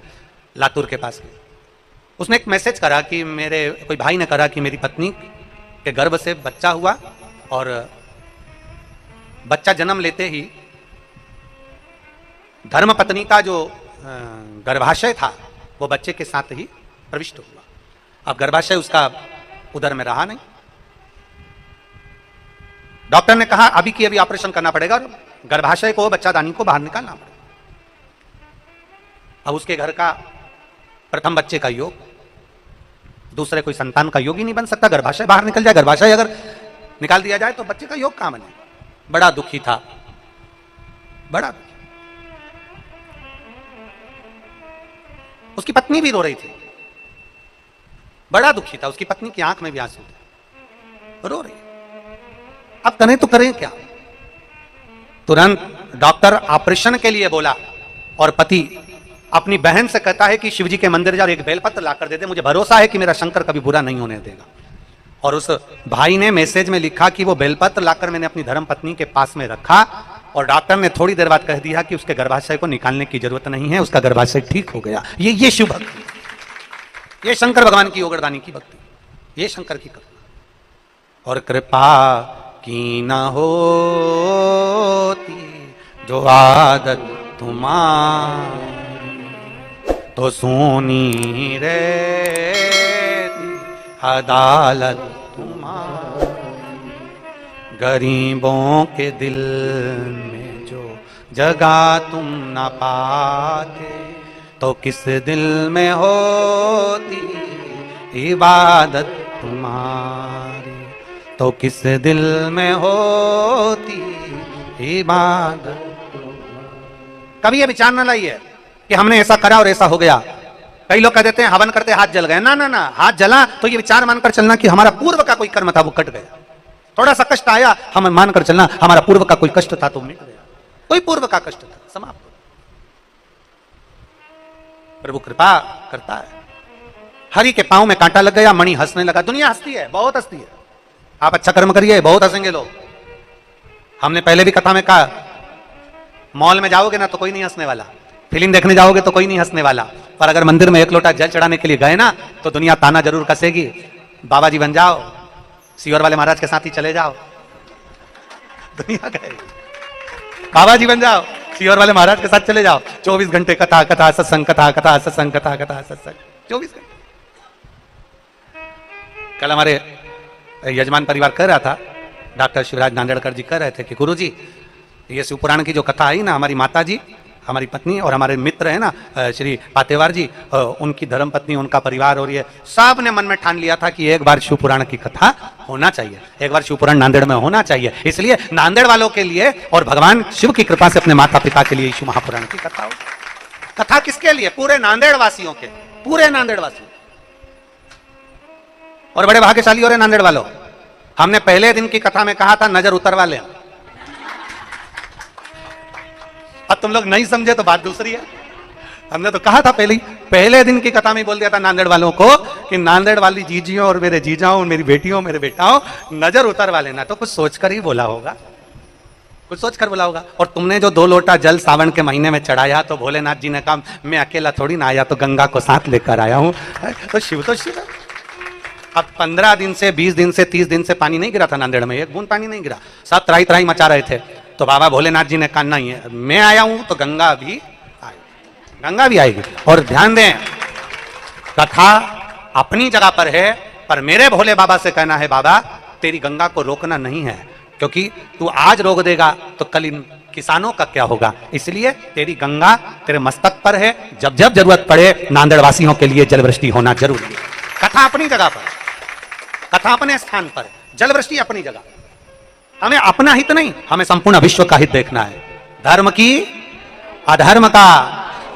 लातूर के पास की। उसने एक मैसेज करा कि मेरे कोई भाई ने करा कि मेरी पत्नी के गर्भ से बच्चा हुआ और बच्चा जन्म लेते ही धर्म पत्नी का जो गर्भाशय था वो बच्चे के साथ ही प्रविष्ट हुआ। अब गर्भाशय उसका उदर में रहा नहीं। डॉक्टर ने कहा अभी की अभी ऑपरेशन करना पड़ेगा और गर्भाशय को, बच्चादानी को बाहर निकालना पड़ेगा। अब उसके घर का प्रथम बच्चे का योग, दूसरे कोई संतान का योग ही नहीं बन सकता। गर्भाशय बाहर निकल जाए, गर्भाशय अगर निकाल दिया जाए तो बच्चे का योग कहां बने। बड़ा दुखी था, बड़ा दुखी। उसकी पत्नी भी रो रही थी, बड़ा दुखी था। उसकी पत्नी की आंख में भी आंसू थे, रो रही। अब करें तो करें क्या। तुरंत डॉक्टर ऑपरेशन के लिए बोला और पति अपनी बहन से कहता है कि शिवजी के मंदिर जा और एक बेलपत्र लाकर दे दे, मुझे भरोसा है कि मेरा शंकर कभी बुरा नहीं होने देगा। और उस भाई ने मैसेज में लिखा कि वो बेलपत्र लाकर मैंने अपनी धर्म पत्नी के पास में रखा और डॉक्टर ने थोड़ी देर बाद कह दिया कि उसके गर्भाशय को निकालने की जरूरत नहीं है, उसका गर्भाशय ठीक हो गया। ये शिव भक्ति, ये शंकर भगवान की योगदानी की भक्ति, ये शंकर की करुणा। और कृपा की न होती जो आदत तुम्हारी तो सोनी रहती अदालत तुम्हारी। गरीबों के दिल में जो जगह तुम न पाते तो किस दिल में होती इबादत तुम्हारी, तो किस दिल में होती इबादत। कभी ये विचार न लाइए कि हमने ऐसा करा और ऐसा हो गया। कई लोग कह देते हैं हवन करते हाथ जल गए। ना ना ना, हाथ जला तो ये विचार मानकर चलना कि हमारा पूर्व का कोई कर्म था वो कट गया। थोड़ा सा कष्ट आया, हम मानकर चलना हमारा पूर्व का कोई कष्ट था तो मिट गया। कोई पूर्व का कष्ट था, समाप्त। प्रभु कृपा करता है। हरि के पांव में कांटा लग गया, मणि हंसने लगा। दुनिया हंसती है, बहुत हंसती है। आप अच्छा कर्म करिए, बहुत हंसेंगे लोग। हमने पहले भी कथा में कहा, मॉल में जाओगे ना तो कोई नहीं हंसने वाला, फिल्म देखने जाओगे तो कोई नहीं हंसने वाला, पर अगर मंदिर में एक लोटा जल चढ़ाने के लिए गए ना तो दुनिया ताना जरूर कसेगी। बाबा जी बन जाओ, सीवर वाले महाराज के साथ ही चले जाओ, दुनिया कहेगी। बाबा जी बन जाओ, सीवर वाले महाराज के साथ चले जाओ, 24 घंटे कथा कथा सत्संग, कथा कथा सत्संग, कथा कथा सत्संग, 24 घंटे। कल हमारे यजमान परिवार कह रहा था, डॉक्टर शिवराज नांदेड़कर जी कह रहे थे कि गुरुजी ये शिव पुराण की जो कथा आई ना, हमारी माता जी, हमारी पत्नी और हमारे मित्र है ना श्री पातेवार जी, उनकी धर्म पत्नी, उनका परिवार और ये सब ने मन में ठान लिया था कि एक बार शिव पुराण की कथा होना चाहिए, एक बार शिव पुराण नांदेड़ में होना चाहिए। इसलिए नांदेड़ वालों के लिए और भगवान शिव की कृपा से अपने माता पिता के लिए शिव महापुराण की कथा हो। कथा किसके लिए? पूरे नांदेड़ वासियों के, पूरे नांदेड़ वासियों। और बड़े भाग्यशाली हो रहे नांदेड़ वालों, हमने पहले दिन की कथा में कहा था नजर उतरवा ले। अब तुम लोग नहीं समझे तो बात दूसरी है। हमने तो कहा था पहले दिन की कथा में बोल दिया था नांदेड़ वालों को कि नांदेड़ वाली जीजियों और मेरे जीजाओं, मेरी बेटियों, मेरे बेटाओं, नजर उतरवा लेना। तो कुछ सोचकर ही बोला होगा, कुछ सोचकर बोला होगा। और तुमने जो 2 लोटा जल सावन के महीने में चढ़ाया तो भोलेनाथ जी ने कहा मैं अकेला थोड़ी ना आया, तो गंगा को साथ लेकर आया हूं। तो शिव है। अब 15 दिन से, 20 दिन से, 30 दिन से पानी नहीं गिरा था नांदेड़ में, एक बूंद पानी नहीं गिरा। सब त्राही त्राही मचा रहे थे। तो बाबा भोलेनाथ जी ने कहा नहीं है, मैं आया हूं तो गंगा भी आएगी, गंगा भी आएगी। और ध्यान दें, कथा अपनी जगह पर है, पर मेरे भोले बाबा से कहना है बाबा तेरी गंगा को रोकना नहीं है, क्योंकि तू आज रोक देगा तो कल इन किसानों का क्या होगा। इसलिए तेरी गंगा तेरे मस्तक पर है, जब जब जरूरत पड़े नांदेड़ वासियों के लिए जल वृष्टि होना जरूरी है। कथा अपनी जगह पर, कथा अपने स्थान पर, जल वृष्टि अपनी जगह। हमें अपना हित नहीं, हमें संपूर्ण विश्व का हित देखना है। धर्म की, अधर्म का,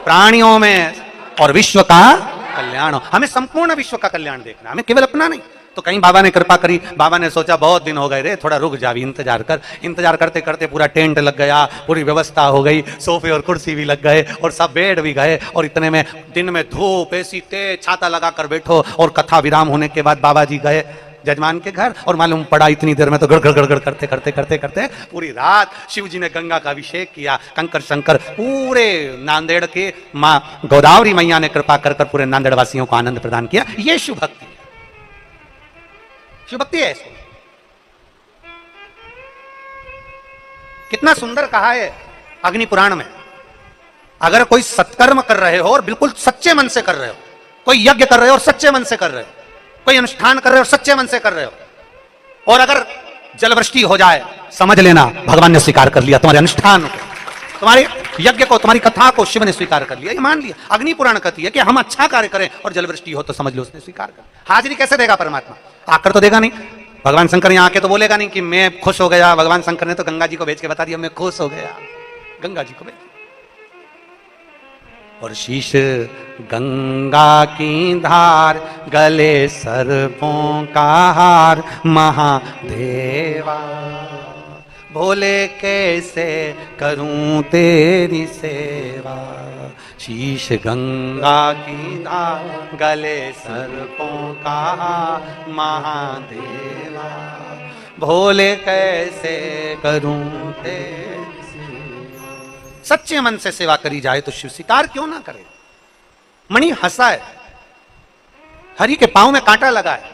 प्राणियों में और विश्व का कल्याण। हमें संपूर्ण विश्व का कल्याण देखना, हमें केवल अपना नहीं। तो कहीं बाबा ने कृपा करी, बाबा ने सोचा बहुत दिन हो गए रे, थोड़ा रुक जा भी, इंतजार कर। इंतजार करते करते पूरा टेंट लग गया, पूरी व्यवस्था हो गई, सोफे और कुर्सी भी लग गए और सब बेड भी गए। और इतने में दिन में धूप, ऐसी तेज, छाता लगा कर बैठो। और कथा विराम होने के बाद बाबा जी गए। जजमान के घर, और मालूम पड़ा इतनी देर में तो गड़गड़ गड़गड़ करते करते करते करते पूरी रात शिव जी ने गंगा का अभिषेक किया। कंकर शंकर पूरे नांदेड़ के माँ गोदावरी मैया ने कृपा कर कर पूरे नांदेड़ वासियों को आनंद प्रदान किया। ये शिव भक्ति है, शिव भक्ति है इसको। कितना सुंदर कहा है अग्नि पुराण में, अगर कोई सत्कर्म कर रहे हो और बिल्कुल सच्चे मन से कर रहे हो, कोई यज्ञ कर रहे हो और सच्चे मन से कर रहे हो, कोई अनुष्ठान कर रहे हो और सच्चे मन से कर रहे हो, और अगर जलवृष्टि हो जाए, समझ लेना भगवान ने स्वीकार कर लिया तुम्हारे अनुष्ठान को, तुम्हारे यज्ञ को, तुम्हारी कथा को शिव ने स्वीकार कर लिया, ये मान लिया। अग्नि पुराण कहती है कि हम अच्छा कार्य करें और जलवृष्टि हो तो समझ लो उसने स्वीकार कर। हाजिरी कैसे देगा परमात्मा? आकर तो देगा नहीं। भगवान शंकर यहाँ आके तो बोलेगा नहीं कि मैं खुश हो गया। भगवान शंकर ने तो गंगा जी को भेज के बता दिया मैं खुश हो गया, गंगा जी को भेज। और शीश गंगा की धार, गले सर्पों का हार, महादेवा भोले कैसे करूं तेरी सेवा। शीश गंगा की धार, गले सर्पों का हार, महादेवा भोले कैसे करूं तेरी। सच्चे मन से सेवा करी जाए तो शिव स्वीकार क्यों ना करे। मणि हंसा है, हरि के पांव में कांटा लगा है।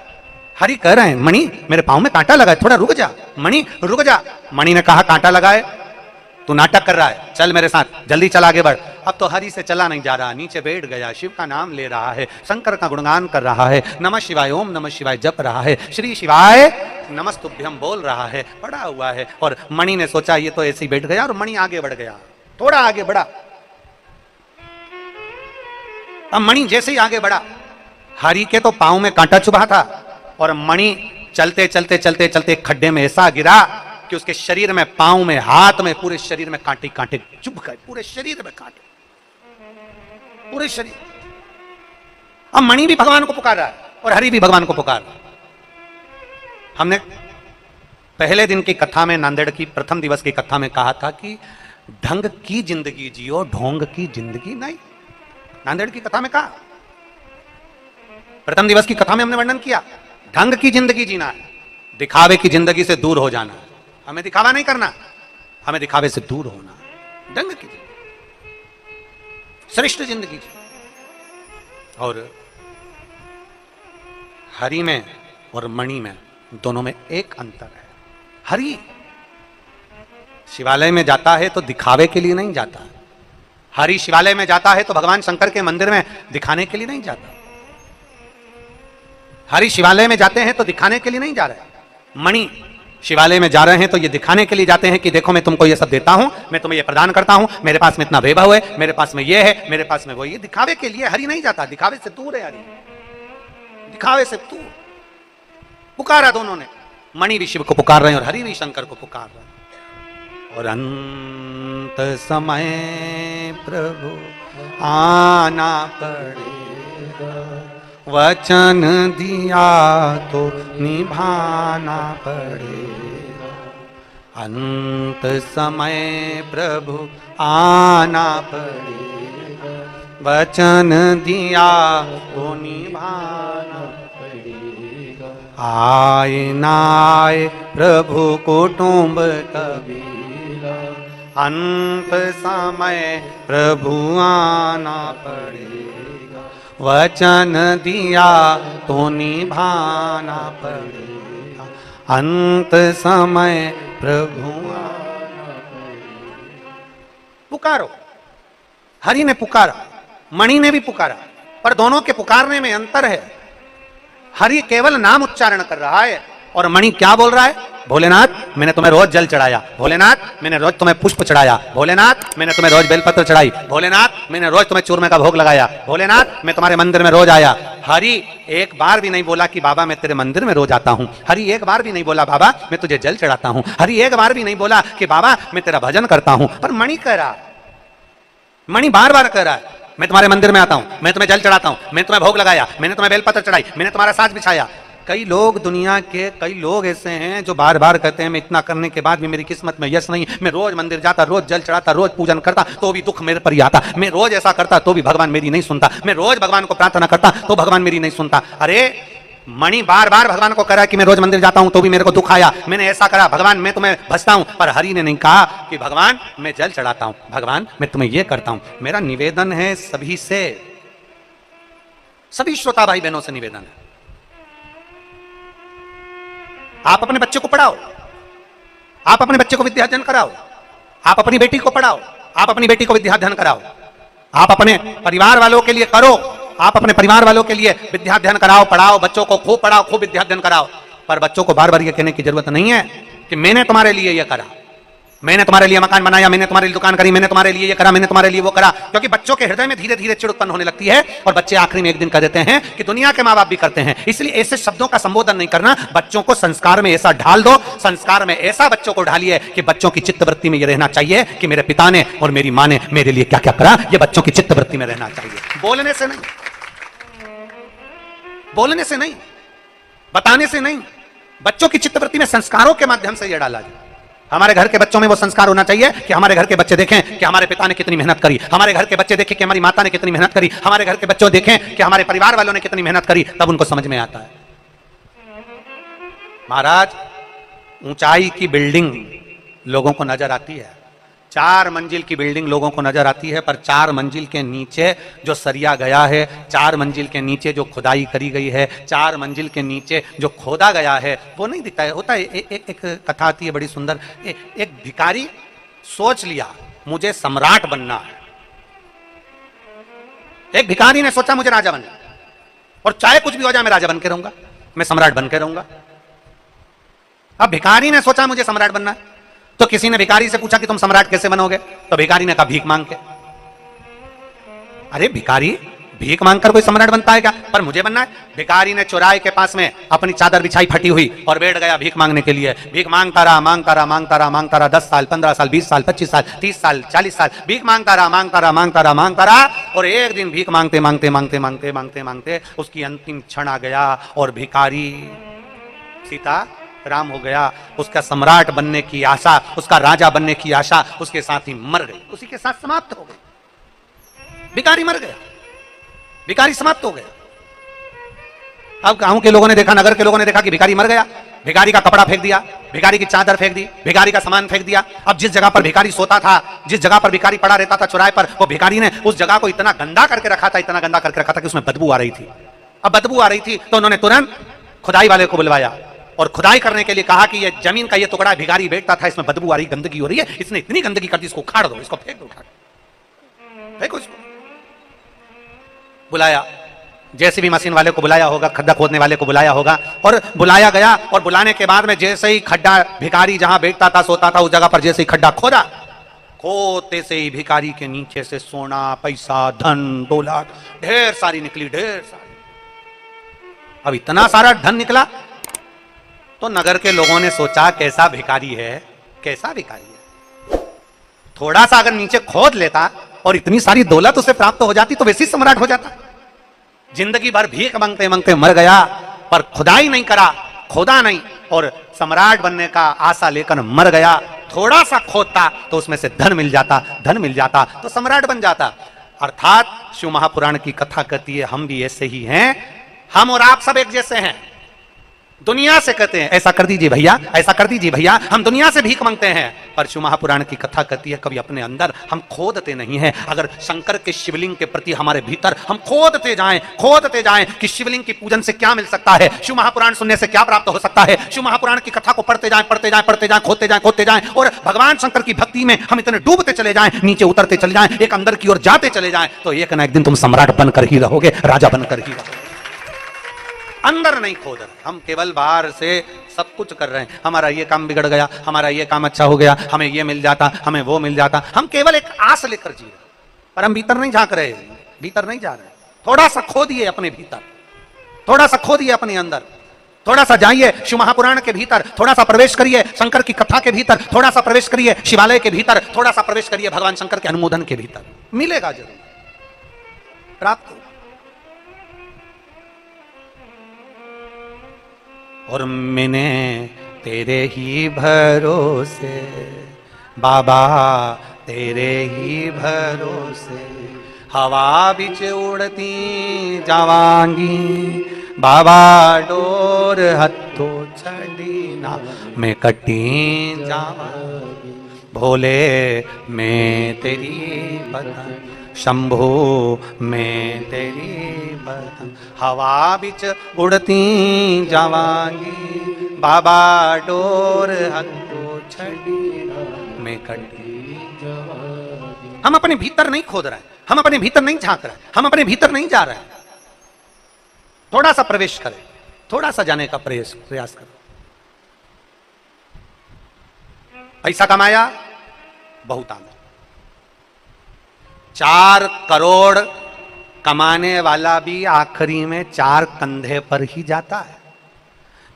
हरि कह रहे हैं मणि मेरे पांव में कांटा लगा है, थोड़ा रुक जा। मणि रुक जा। मणि ने कहा कांटा लगा है, तू नाटक कर रहा है, चल मेरे साथ, जल्दी चल आगे बढ़। अब तो हरि से चला नहीं जा रहा, नीचे बैठ गया, शिव का नाम ले रहा है, शंकर का गुणगान कर रहा है, नमः शिवाय ओम नमः शिवाय जप रहा है, श्री शिवाय नमस्तुभ्यम बोल रहा है, पड़ा हुआ है। और मणि ने सोचा ये तो ऐसे ही बैठ गया, और मणि आगे बढ़ गया, थोड़ा आगे बढ़ा। अब मणि जैसे ही आगे बढ़ा, हरि के तो पांव में कांटा चुभा था, और मणि चलते चलते चलते चलते खड्डे में ऐसा गिरा कि उसके शरीर में, पांव में, हाथ में, पूरे शरीर में कांटे कांटे चुभ गए, पूरे शरीर में कांटे, पूरे शरीर। अब मणि भी भगवान को पुकार रहा है और हरि भी भगवान को पुकार रहा है। हमने पहले दिन की कथा में, नांदेड़ की प्रथम दिवस की कथा में कहा था कि ढंग की जिंदगी जियो, ढोंग की जिंदगी नहीं। नांदेड़ की कथा में कहा, प्रथम दिवस की कथा में हमने वर्णन किया, ढंग की जिंदगी जीना है, दिखावे की जिंदगी से दूर हो जाना है। हमें दिखावा नहीं करना, हमें दिखावे से दूर होना, ढंग की जिंदगी, श्रेष्ठ जिंदगी जी। और हरि में और मणि में, दोनों में एक अंतर है। हरि शिवालय में जाता है तो दिखावे के लिए नहीं जाता। हरि शिवालय में जाता है तो भगवान शंकर के मंदिर में दिखाने के लिए नहीं जाता। हरि शिवालय में जाते हैं तो दिखाने के लिए नहीं जा रहे। मणि शिवालय में जा रहे हैं तो ये दिखाने के लिए जाते हैं कि देखो मैं तुमको ये सब देता हूं, मैं तुम्हें ये प्रदान करता हूं, मेरे पास में इतना वैभव है, मेरे पास में ये है, मेरे पास में वो। ये दिखावे के लिए हरि नहीं जाता, दिखावे से दूर है हरि, दिखावे से दूर। पुकारा दोनों ने, मणि भी शिव को पुकार रहे हैं और हरि भी शंकर को पुकार रहे हैं। और अंत समय प्रभु आना पड़ेगा, वचन दिया तो निभाना पड़ेगा। अंत समय प्रभु आना पड़ेगा, वचन दिया तो निभाना पड़ेगा। आए ना आए प्रभु कुटुंब कबीरा, अंत समय प्रभु आना पड़ेगा, वचन दिया तो निभाना पड़ेगा। अंत समय प्रभु आना पड़ेगा। पुकारो, हरि ने पुकारा, मणि ने भी पुकारा, पर दोनों के पुकारने में अंतर है। हरि केवल नाम उच्चारण कर रहा है और मणि क्या बोल रहा है? भोलेनाथ मैंने तुम्हें रोज जल चढ़ाया, भोलेनाथ मैंने रोज तुम्हें पुष्प चढ़ाया, भोलेनाथ मैंने तुम्हें रोज बेलपत्र चढ़ाई, भोलेनाथ मैंने रोज तुम्हें चूरमे का भोग लगाया, भोलेनाथ मैं तुम्हारे मंदिर में रोज आया। हरि एक बार भी नहीं बोला कि बाबा मैं तेरे मंदिर में रोज आता हूं। हरि एक बार भी नहीं बोला बाबा मैं तुझे जल चढ़ाता हूं। हरि एक बार भी नहीं बोला कि बाबा मैं तेरा भजन करता हूं। पर मणि कह रहा, मणि बार बार कह रहा है मैं तुम्हारे मंदिर में आता हूं, मैं तुम्हें जल चढ़ाता हूं, मैंने तुम्हें भोग लगाया, मैंने तुम्हें बेलपत्र चढ़ाई, मैंने तुम्हारा साज बिछाया। कई लोग, दुनिया के कई लोग ऐसे हैं जो बार बार कहते हैं मैं इतना करने के बाद भी मेरी किस्मत में यश नहीं, मैं रोज मंदिर जाता, रोज जल चढ़ाता, रोज पूजन करता तो भी दुख मेरे पर ही आता, मैं रोज ऐसा करता तो भी भगवान मेरी नहीं सुनता, मैं रोज भगवान को प्रार्थना करता तो भगवान मेरी नहीं सुनता। अरे मणि बार बार भगवान को करा कि मैं रोज मंदिर जाता हूं तो भी मेरे को दुख आया, मैंने ऐसा करा, भगवान मैं तुम्हें भजता हूं, पर हरि ने नहीं कहा कि भगवान मैं जल चढ़ाता हूं, भगवान मैं तुम्हें यह करता हूं। मेरा निवेदन है सभी से, सभी श्रोता भाई बहनों से निवेदन है, आप अपने बच्चे को पढ़ाओ, आप अपने बच्चे को विद्याध्ययन कराओ, आप अपनी बेटी को पढ़ाओ, आप अपनी बेटी को विद्याध्ययन कराओ, आप अपने परिवार वालों के लिए करो, आप अपने परिवार वालों के लिए विद्याध्ययन कराओ, पढ़ाओ, बच्चों को खूब पढ़ाओ, खूब विद्याध्ययन कराओ। पर बच्चों को बार बार ये कहने की जरूरत नहीं है कि मैंने तुम्हारे लिए ये करा, मैंने तुम्हारे लिए मकान बनाया, मैंने तुम्हारे लिए दुकान करी, मैंने तुम्हारे लिए ये करा, मैंने तुम्हारे लिए वो करा। क्योंकि बच्चों के हृदय में धीरे धीरे चिड़ उत्पन्न होने लगती है और बच्चे आखिरी में एक दिन कह देते हैं कि दुनिया के माँ बाप भी करते हैं। इसलिए ऐसे शब्दों का संबोधन नहीं करना, बच्चों को संस्कार में ऐसा ढाल दो, संस्कार में ऐसा बच्चों को ढालिए कि बच्चों की चित्तवृत्ति में यह रहना चाहिए कि मेरे पिता ने और मेरी माँ ने मेरे लिए क्या क्या करा, यह बच्चों की चित्तवृत्ति में रहना चाहिए। बोलने से नहीं, बोलने से नहीं, बताने से नहीं, बच्चों की चित्तवृत्ति में संस्कारों के माध्यम से यह डाला जाए। हमारे घर के बच्चों में वो संस्कार होना चाहिए कि हमारे घर के बच्चे देखें कि हमारे पिता ने कितनी मेहनत करी, हमारे घर के बच्चे देखें कि हमारी माता ने कितनी मेहनत करी, हमारे घर के बच्चों देखें कि हमारे परिवार वालों ने कितनी मेहनत करी, तब उनको समझ में आता है। महाराज, ऊंचाई की बिल्डिंग लोगों को नजर आती है, 4 मंजिल की बिल्डिंग लोगों को नजर आती है, पर 4 मंजिल के नीचे जो सरिया गया है, 4 मंजिल के नीचे जो खुदाई करी गई है, 4 मंजिल के नीचे जो खोदा गया है, वो नहीं दिखता है। होता है एक कथा आती है बड़ी सुंदर, एक भिखारी सोच लिया मुझे सम्राट बनना है। एक भिखारी ने सोचा मुझे राजा बनना, और चाहे कुछ भी हो जाए मैं राजा बन के रहूंगा, मैं सम्राट बन के रहूंगा। अब भिखारी ने सोचा मुझे सम्राट बनना है, तो किसी ने भिखारी से पूछा कि तुम सम्राट कैसे बनोगे, तो भिखारी ने कहा भीख मांग के। अरे भिखारी, भीख मांगकर कोई सम्राट बनता है क्या? पर मुझे बनना है। भिखारी ने चौराहे के पास में अपनी चादर बिछाई फटी हुई और बैठ गया भीख मांगने के लिए। भीख मांगता रहा, मांगता रहा, मांगता रहा, मांगता रहा, 10 साल, 15 साल, 20 साल, 25 साल, 30 साल, 40 साल भीख मांगता रहा, मांगता रहा, मांगता रहा, मांगता रहा। और एक दिन भीख मांगते मांगते मांगते मांगते मांगते मांगते उसकी अंतिम क्षण आ गया और भिखारी सीता राम हो गया। उसका सम्राट बनने की आशा, उसका राजा बनने की आशा उसके साथ ही मर गई, उसी के साथ समाप्त हो गई। भिखारी मर गया, भिखारी समाप्त हो गया। अब गांव के लोगों ने देखा, नगर के लोगों ने देखा कि भिखारी मर गया। भिखारी का कपड़ा फेंक दिया, भिखारी की चादर फेंक दी, भिखारी का सामान फेंक दिया। अब जिस जगह पर भिखारी सोता था, जिस जगह पर भिखारी पड़ा रहता था चौराहे पर, वो भिखारी ने उस जगह को इतना गंदा करके रखा था, इतना गंदा करके रखा था कि उसमें बदबू आ रही थी। अब बदबू आ रही थी तो उन्होंने तुरंत खुदाई वाले को बुलवाया और खुदाई करने के लिए कहा कि ये जमीन का ये टुकड़ा भिखारी बैठता था, इसमें बदबू आ रही, गंदगी हो रही है, इसने इतनी गंदगी कर दी, इसको उखाड़ दो, इसको फेंक दो, उखाड़ फेंको इसको। बुलाया, जेसीबी मशीन वाले को बुलाया होगा, खड्डा खोदने वाले को बुलाया होगा, और बुलाया गया। और बुलाने के बाद में जैसे ही खड्डा, भिखारी जहां बैठता था, सोता था, उस जगह पर जैसे ही खड्डा खोदा, खोदते से ही भिखारी के नीचे से सोना, पैसा, धन, दौलत ढेर सारी निकली, ढेर सारी। अब इतना सारा धन निकला तो नगर के लोगों ने सोचा कैसा भिखारी है, कैसा भिखारी है। थोड़ा सा अगर नीचे खोद लेता और इतनी सारी दौलत उसे प्राप्त हो जाती तो वैसे ही सम्राट हो जाता। जिंदगी भर भीख मांगते मांगते मर गया, पर खुदाई नहीं करा, खोदा नहीं, और सम्राट बनने का आशा लेकर मर गया। थोड़ा सा खोदता तो उसमें से धन मिल जाता, धन मिल जाता तो सम्राट बन जाता। अर्थात शिव महापुराण की कथा कहती है हम भी ऐसे ही हैं, हम और आप सब एक जैसे हैं। दुनिया से कहते हैं ऐसा कर दीजिए भैया, ऐसा कर दीजिए भैया, हम दुनिया से भीख मांगते हैं। पर शिव महापुराण की कथा कहती है कभी अपने अंदर हम खोदते नहीं हैं। अगर शंकर के शिवलिंग के प्रति हमारे भीतर हम खोदते जाएं कि शिवलिंग की पूजन से क्या मिल सकता है, शिव महापुराण सुनने से क्या प्राप्त हो सकता है, शिव महापुराण की कथा को पढ़ते जाएं, खोदते जाएं और भगवान शंकर की भक्ति में हम इतने डूबते चले जाएं, नीचे उतरते चले जाएं, एक अंदर की ओर जाते चले जाएं, तो एक ना एक दिन तुम सम्राट बनकर ही रहोगे, राजा बनकर ही रहोगे। अंदर नहीं खोद रहे, हम केवल बाहर से सब कुछ कर रहे हैं। हमारा ये काम बिगड़ गया, हमारा ये काम अच्छा हो गया, हमें ये मिल जाता, हमें वो मिल जाता। हम केवल एक आस लेकर जी रहे, पर हम भीतर नहीं झांक रहे, भीतर नहीं जा रहे। थोड़ा सा खोदिए अपने भीतर, थोड़ा सा खोदिए अपने अंदर, थोड़ा सा जाइए शिव महापुराण के भीतर, थोड़ा सा प्रवेश करिए शंकर की कथा के भीतर, थोड़ा सा प्रवेश करिए शिवालय के भीतर, थोड़ा सा प्रवेश करिए भगवान शंकर के अनुमोदन के भीतर। मिलेगा जरूर, प्राप्त। और मैंने तेरे ही भरोसे बाबा, तेरे ही भरोसे हवा बिच उड़ती जावांगी, बाबा डोर हथो छड़ीना मैं कटी जावा भोले मैं तेरी बदन शंभो मैं तेरी बदन हवा बिच उड़ती जावांगी बाबा डोर हथो छड़ीना मैं कटी जावांगी। हम अपने भीतर नहीं खोद रहे हैं, हम अपने भीतर नहीं झांक रहे हैं, हम अपने भीतर नहीं जा रहे हैं। थोड़ा सा प्रवेश करें, थोड़ा सा जाने का प्रयास करो। पैसा कमाया बहुत आमदनी, 4 करोड़ कमाने वाला भी आखिरी में 4 कंधे पर ही जाता है।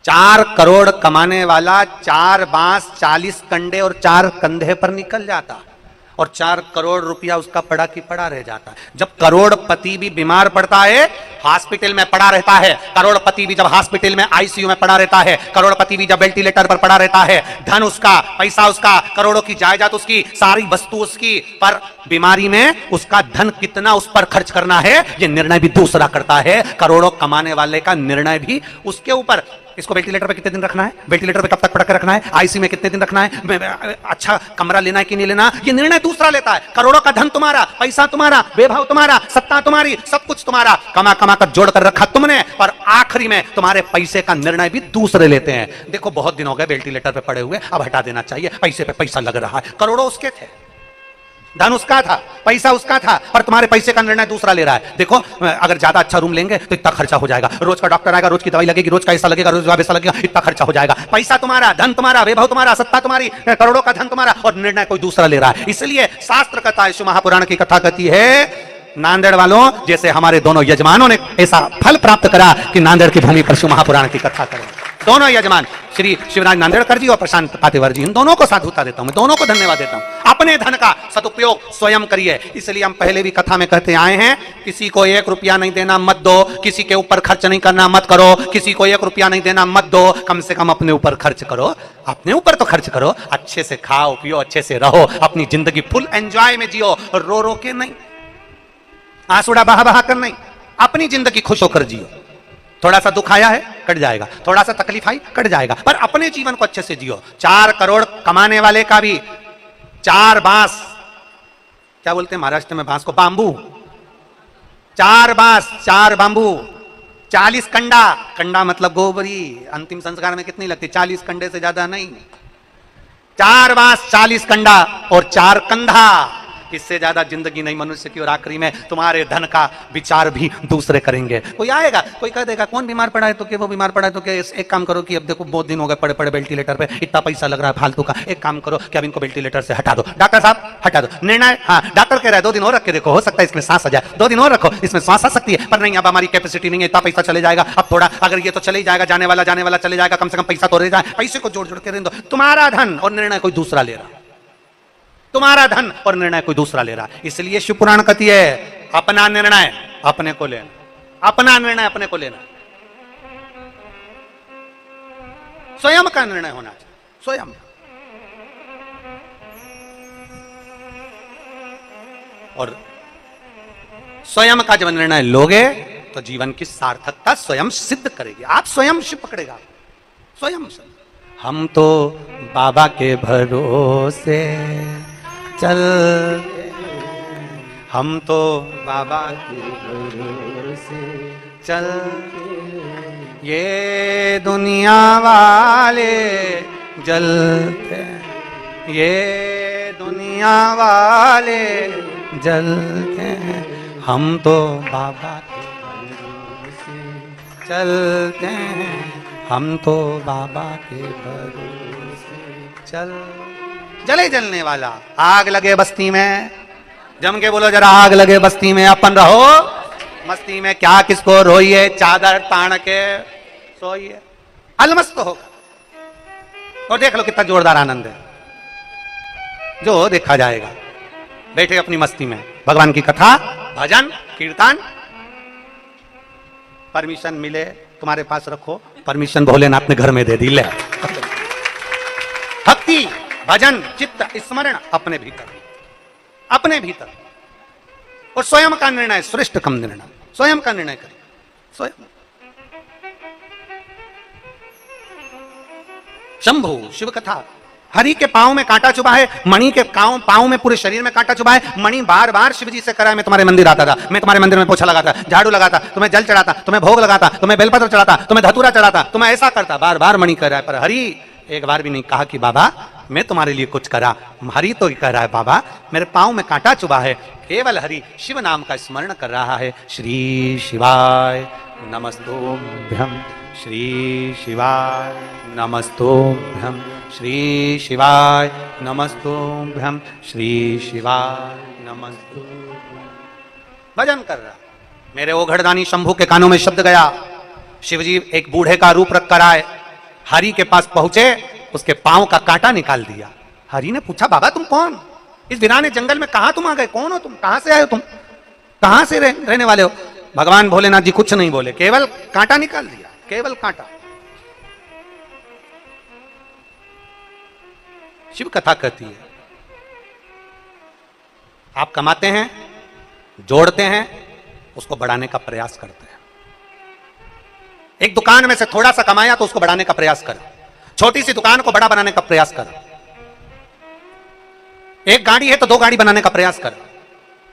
4 करोड़ कमाने वाला 4 बांस 40 कंडे और 4 कंधे पर निकल जाता है और 4 करोड़ रुपया उसका पड़ा की पड़ा रह जाता है। जब करोड़पति भी बीमार पड़ता है, हॉस्पिटल में पड़ा रहता है, करोड़पति भी जब हॉस्पिटल में आईसीयू में पड़ा रहता है, करोड़पति भी जब वेंटिलेटर पर पड़ा रहता है, धन उसका, पैसा उसका, करोड़ों की जायदाद उसकी, सारी वस्तु उसकी, पर बीमारी में उसका धन कितना उस पर खर्च करना है यह निर्णय भी दूसरा करता है। करोड़ों कमाने वाले का निर्णय भी उसके ऊपर, इसको वेंटिलेटर पे कितने दिन रखना है, वेंटिलेटर पे कब तक पड़ा के रखना है, आईसीयू में कितने दिन रखना है, अच्छा कमरा लेना है कि नहीं लेना, ये निर्णय दूसरा लेता है। करोड़ों का धन तुम्हारा, पैसा तुम्हारा, वैभव तुम्हारा, सत्ता तुम्हारी, सब कुछ तुम्हारा, कमा कमा कर जोड़ कर रखा तुमने, पर आखिरी में तुम्हारे पैसे का निर्णय भी दूसरे लेते हैं। देखो बहुत दिन हो गए वेंटिलेटर पे पड़े हुए, अब हटा देना चाहिए, पैसे पे पैसा लग रहा है। करोड़ों उसके थे, धन उसका था, पैसा उसका था, पर तुम्हारे पैसे का निर्णय दूसरा ले रहा है। देखो अगर ज्यादा अच्छा रूम लेंगे तो इतना खर्चा हो जाएगा, रोज का डॉक्टर आएगा, रोज की दवाई लगेगी, रोज का ऐसा लगेगा, रोज वैसा लगेगा, इतना खर्चा हो जाएगा। पैसा तुम्हारा, धन तुम्हारा, वैभव तुम्हारा, सत्ता तुम्हारी, करोड़ों का धन तुम्हारा, और निर्णय कोई दूसरा ले रहा है। इसलिए शास्त्र कथा, शिव महापुराण की कथा कहती है, नांदेड़ वालों जैसे हमारे दोनों यजमानों ने ऐसा फल प्राप्त करा कि नांदेड़ की भूमि पर शिव महापुराण की कथा करें। दोनों यजमान श्री शिवराज नांदेड़कर जी और प्रशांत पातेवर जी, इन दोनों को साधुता देता हूं, मैं दोनों को धन्यवाद देता हूं। अपने धन का सदुपयोग स्वयं करिए। इसलिए हम पहले भी कथा में कहते आए हैं, किसी को 1 रुपया नहीं देना मत दो, किसी के ऊपर खर्च नहीं करना मत करो, किसी को 1 रुपया नहीं देना मत दो, कम से कम अपने ऊपर खर्च करो, अपने ऊपर तो खर्च करो, अच्छे से खाओ पियो, अच्छे से रहो, अपनी जिंदगी फुल एंजॉय में जियो, रो रो के नहीं, आंसुड़ा बहा बहा कर नहीं, अपनी जिंदगी खुश होकर जियो। थोड़ा सा दुख आया है कट जाएगा, थोड़ा सा तकलीफ आई कट जाएगा, पर अपने जीवन को अच्छे से जियो। 4 करोड़ कमाने वाले का भी 4 बांस, क्या बोलते हैं महाराष्ट्र में बांस को, बांबू, 4 बांस 4 बांबू, 40 कंडा, कंडा मतलब गोबरी, अंतिम संस्कार में कितनी लगती, 40 कंडे से ज्यादा नहीं, 4 बांस 40 कंडा और 4 कंधा, इससे ज्यादा जिंदगी नहीं मनुष्य की। और आखिरी में तुम्हारे धन का विचार भी दूसरे करेंगे। कोई आएगा, कोई कह देगा कौन बीमार पड़ा है तो क्या, वो बीमार पड़ा है तो क्या, एक काम करो कि अब देखो बहुत दिन हो गए पड़े पड़े वेंटिलेटर पे, इतना पैसा लग रहा है फालतू का, एक काम करो कि अब इनको वेंटिलेटर से हटा दो, डॉक्टर साहब हटा दो। निर्णय, हाँ डॉक्टर कह रहा है 2 दिन और रख के देखो, हो सकता है इसमें सांस आ जाए, 2 दिन और रखो, इसमें सांस आ सकती है, पर नहीं अब हमारी कैपेसिटी नहीं है, इतना पैसा चले जाएगा, अब थोड़ा, अगर ये तो चले ही जाएगा, जाने वाला चले जाएगा, कम से कम पैसा तो रह जाए, पैसे को जोड़ जोड़ के रहने दो। तुम्हारा धन और निर्णय कोई दूसरा ले रहा, तुम्हारा धन और निर्णय कोई दूसरा ले रहा। इसलिए शिव पुराण कहती है, अपना निर्णय अपने को लेना, अपना निर्णय अपने को लेना, स्वयं का निर्णय होना चाहिए, स्वयं। और स्वयं का जब निर्णय लोगे तो जीवन की सार्थकता स्वयं सिद्ध करेगी, आप स्वयं शिव पकड़ेगा, स्वयं। हम तो बाबा के भरोसे चल, हम तो बाबा के भरोसे चल, ये दुनिया वाले जलते, ये दुनिया वाले जलते, हम तो बाबा के भरोसे चलते हैं, हम तो बाबा के भरोसे चल। जले जलने वाला, आग लगे बस्ती में, जम के बोलो जरा, आग लगे बस्ती में, अपन रहो मस्ती में, क्या किसको रोइए, चादर तान के सोइए, अलमस्त होगा। और देख लो कितना जोरदार आनंद है, जो देखा जाएगा। बैठे अपनी मस्ती में, भगवान की कथा, भजन, कीर्तन, परमिशन मिले तुम्हारे पास रखो, परमिशन भोलेनाथ ने घर में दे दी, ले भक्ति, भजन, चित्त, स्मरण अपने भीतर, अपने भीतर। और स्वयं का निर्णय, श्रेष्ठ कम निर्णय, स्वयं का निर्णय करें, स्वयं। शंभु शिव कथा। हरि के पांव में कांटा चुभा है, मणि के पांव में पूरे शरीर में कांटा चुभा है। मणि बार बार शिव जी से करा है, मैं तुम्हारे मंदिर आता था, मैं तुम्हारे मंदिर में पोछा लगाता, झाड़ू लगाता, तुम्हें जल चढ़ाता, तुम्हें भोग लगाता, तुम्हें बेलपत्र चढ़ाता, तुम्हें धतूरा चढ़ाता, तुम्हें ऐसा करता। बार बार मणि कर रहा है, पर हरि एक बार भी नहीं कहा कि बाबा मैं तुम्हारे लिए कुछ करा। हरि तो कह रहा है बाबा मेरे पांव में कांटा चुभा है। केवल हरि शिव नाम का स्मरण कर रहा है। श्री शिवाय नमस्तोभ्यम, श्री शिवाय नमस्तोभ्यम, श्री शिवाय नमस्तोभ्यम, श्री शिवाय नमस्तोभ्यम। भजन कर रहा। मेरे ओघड़दानी शंभू के कानों में शब्द गया। शिवजी एक बूढ़े का रूप रख कर आए, हरि के पास पहुंचे, उसके पांव का कांटा निकाल दिया। हरि ने पूछा बाबा तुम कौन? इस वीराने जंगल में कहां तुम आ गए? कौन हो तुम? कहां से आए हो तुम? कहां से रहने वाले हो? भगवान भोलेनाथ जी कुछ नहीं बोले, केवल कांटा निकाल दिया, केवल कांटा। शिव कथा कहती है आप कमाते हैं, जोड़ते हैं, उसको बढ़ाने का प्रयास करते हैं। एक दुकान में से थोड़ा सा कमाया तो उसको बढ़ाने का प्रयास करो। छोटी सी दुकान को बड़ा बनाने का प्रयास करो। एक गाड़ी है तो 2 गाड़ी बनाने का प्रयास करो।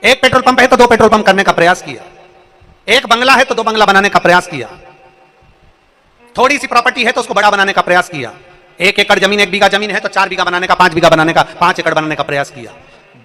एक पेट्रोल पंप है तो 2 पेट्रोल पंप करने का प्रयास किया। एक बंगला है तो 2 बंगला बनाने का प्रयास किया। थोड़ी सी प्रॉपर्टी है तो उसको बड़ा बनाने का प्रयास किया। 1 एकड़ जमीन, 1 बीघा जमीन है तो 4 बीघा बनाने का, 5 बीघा बनाने का, 5 एकड़ बनाने का प्रयास किया।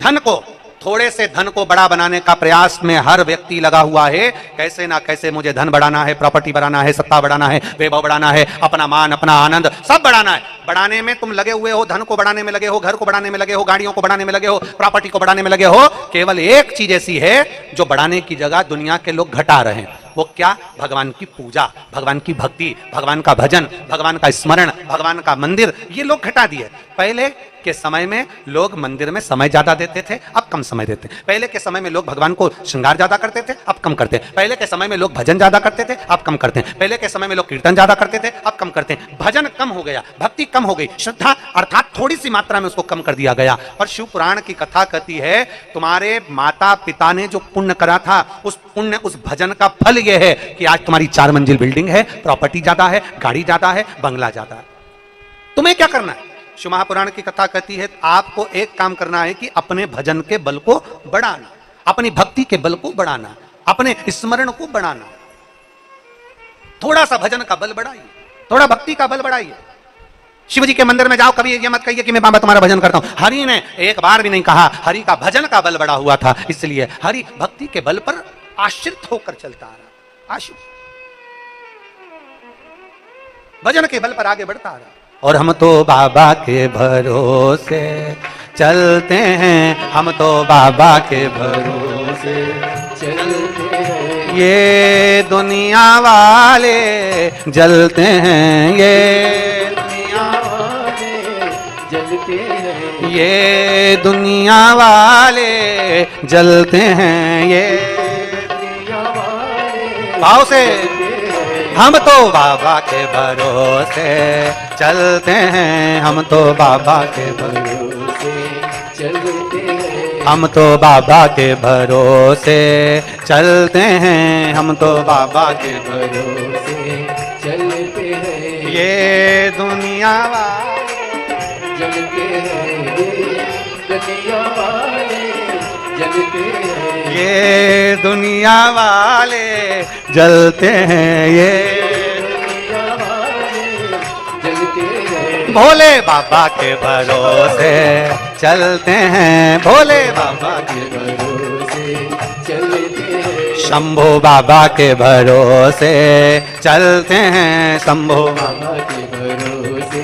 धन को, थोड़े से धन को बड़ा बनाने का प्रयास में हर व्यक्ति लगा हुआ है। कैसे ना कैसे मुझे धन बढ़ाना है, प्रॉपर्टी बढ़ाना है, सत्ता बढ़ाना है, वैभव बढ़ाना है, अपना मान, अपना आनंद सब बढ़ाना है। बढ़ाने में तुम लगे हुए हो, धन को बढ़ाने में लगे हो, घर को बढ़ाने में लगे हो, गाड़ियों को बढ़ाने में लगे हो, प्रॉपर्टी को बढ़ाने में लगे हो। केवल एक चीज ऐसी है जो बढ़ाने की जगह दुनिया के लोग घटा रहे हैं। वो क्या? भगवान की पूजा, भगवान की भक्ति, भगवान का भजन, भगवान का स्मरण, भगवान का मंदिर, ये लोग घटा दिए। पहले के समय में लोग मंदिर में समय ज्यादा देते थे, अब कम समय देते हैं। पहले के समय में लोग भगवान को श्रृंगार ज्यादा करते थे, अब कम करते हैं। पहले के समय में लोग भजन ज्यादा करते थे, अब कम करते हैं। पहले के समय में लोग कीर्तन ज्यादा करते थे, अब कम करते हैं। भजन कम हो गया, भक्ति कम हो गई, श्रद्धा अर्थात थोड़ी सी मात्रा में उसको कम कर दिया गया। और शिव पुराण की कथा कहती है तुम्हारे माता पिता ने जो पुण्य करा था, उस पुण्य, उस भजन का फल यह है कि आज तुम्हारी 4 मंजिल बिल्डिंग है, प्रॉपर्टी ज्यादा है, गाड़ी ज्यादा है, बंगला ज्यादा है। तुम्हें क्या करना है? शिव महापुराण की कथा कहती है आपको एक काम करना है कि अपने भजन के बल को बढ़ाना, अपनी भक्ति के बल को बढ़ाना, अपने स्मरण को बढ़ाना। थोड़ा सा भजन का बल बढ़ाइए, थोड़ा भक्ति का बल बढ़ाइए। शिव जी के मंदिर में जाओ, कभी ये मत कहिए कि मैं बाबा तुम्हारा भजन करता हूं। हरि ने एक बार भी नहीं कहा, हरि का भजन का बल बढ़ा हुआ था, इसलिए हरि भक्ति के बल पर आश्रित होकर चलता आ रहा, आश्रित भजन के बल पर आगे बढ़ता आ रहा। और हम तो बाबा के भरोसे चलते हैं, हम तो बाबा के भरोसे चलते हैं। ये दुनिया वाले जलते हैं, ये दुनिया वाले जलते हैं, ये दुनिया वाले जलते हैं, ये दुनिया वाले। भाव से हम तो बाबा के भरोसे चलते हैं, हम तो बाबा के भरोसे चलते हैं, हम तो बाबा के भरोसे चलते हैं, हम तो बाबा के भरोसे चलते हैं। ये दुनिया वाले जलते हैं, दुनिया वाले जलते हैं, ये दुनिया वाले जलते हैं, ये दुनिया वाले जलते हैं। भोले बाबा के भरोसे चलते हैं, भोले बाबा के भरोसे चलते हैं, शंभो बाबा के भरोसे चलते हैं, शंभो बाबा के भरोसे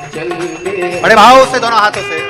चलते हैं। बड़े भाव से दोनों हाथों से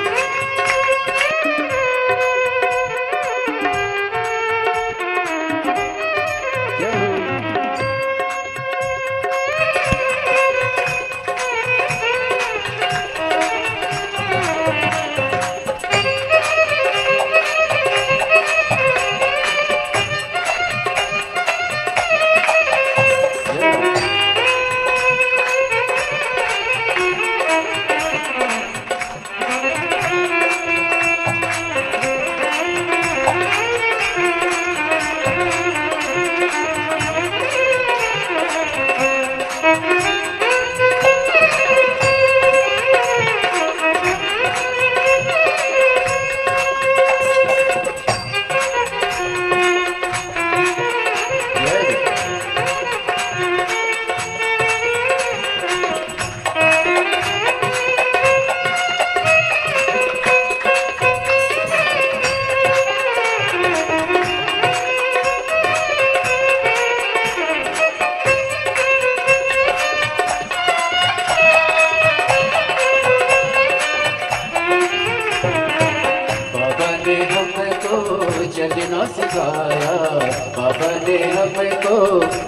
हमको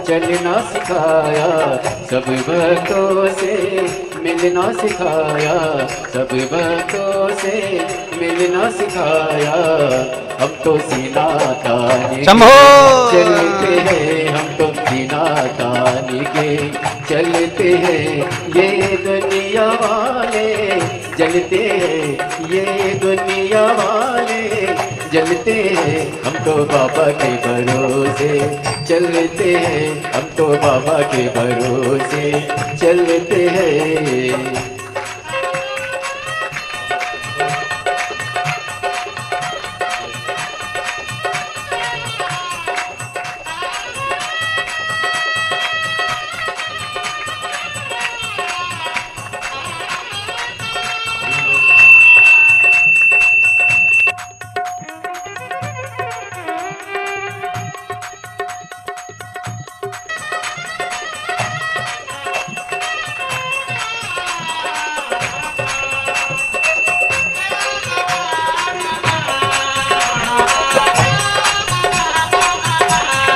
चलना सिखाया, सब भक्तों से मिलना सिखाया, सब भक्तों से मिलना सिखाया। हम तो सीना ताने शंभो चलते हैं, हम तो सीना ताने के चलते हैं। ये दुनिया वाले जलते हैं, ये दुनिया वाले जलते हैं। हम तो बाबा के भरोसे चलते हैं, हम तो बाबा के भरोसे चलते हैं।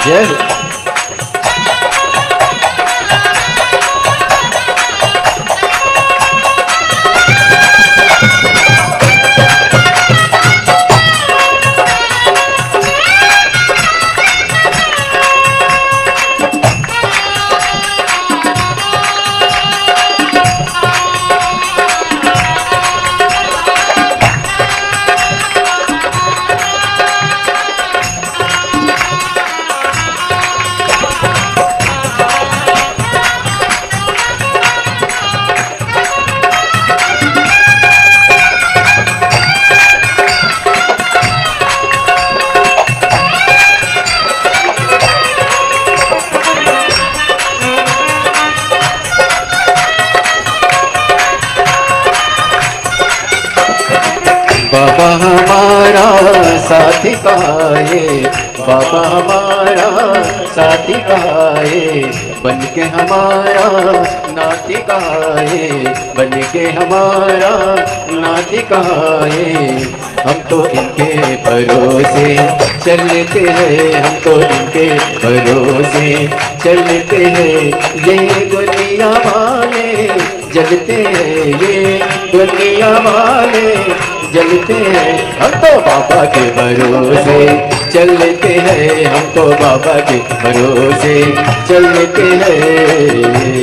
जय हो। बाबा हमारा साथी कहाँ है, बाबा हमारा साथी कहाँ है, बन के हमारा नाती कहाँ है, बन के हमारा नाती कहाँ है। हम तो इनके भरोसे चलते हैं, हम तो इनके भरोसे चलते हैं। ये दुनिया वाले जलते हैं, ये दुनिया वाले जलते हैं। हम तो बाबा के भरोसे चलते हैं, हम तो बाबा के भरोसे चलते हैं।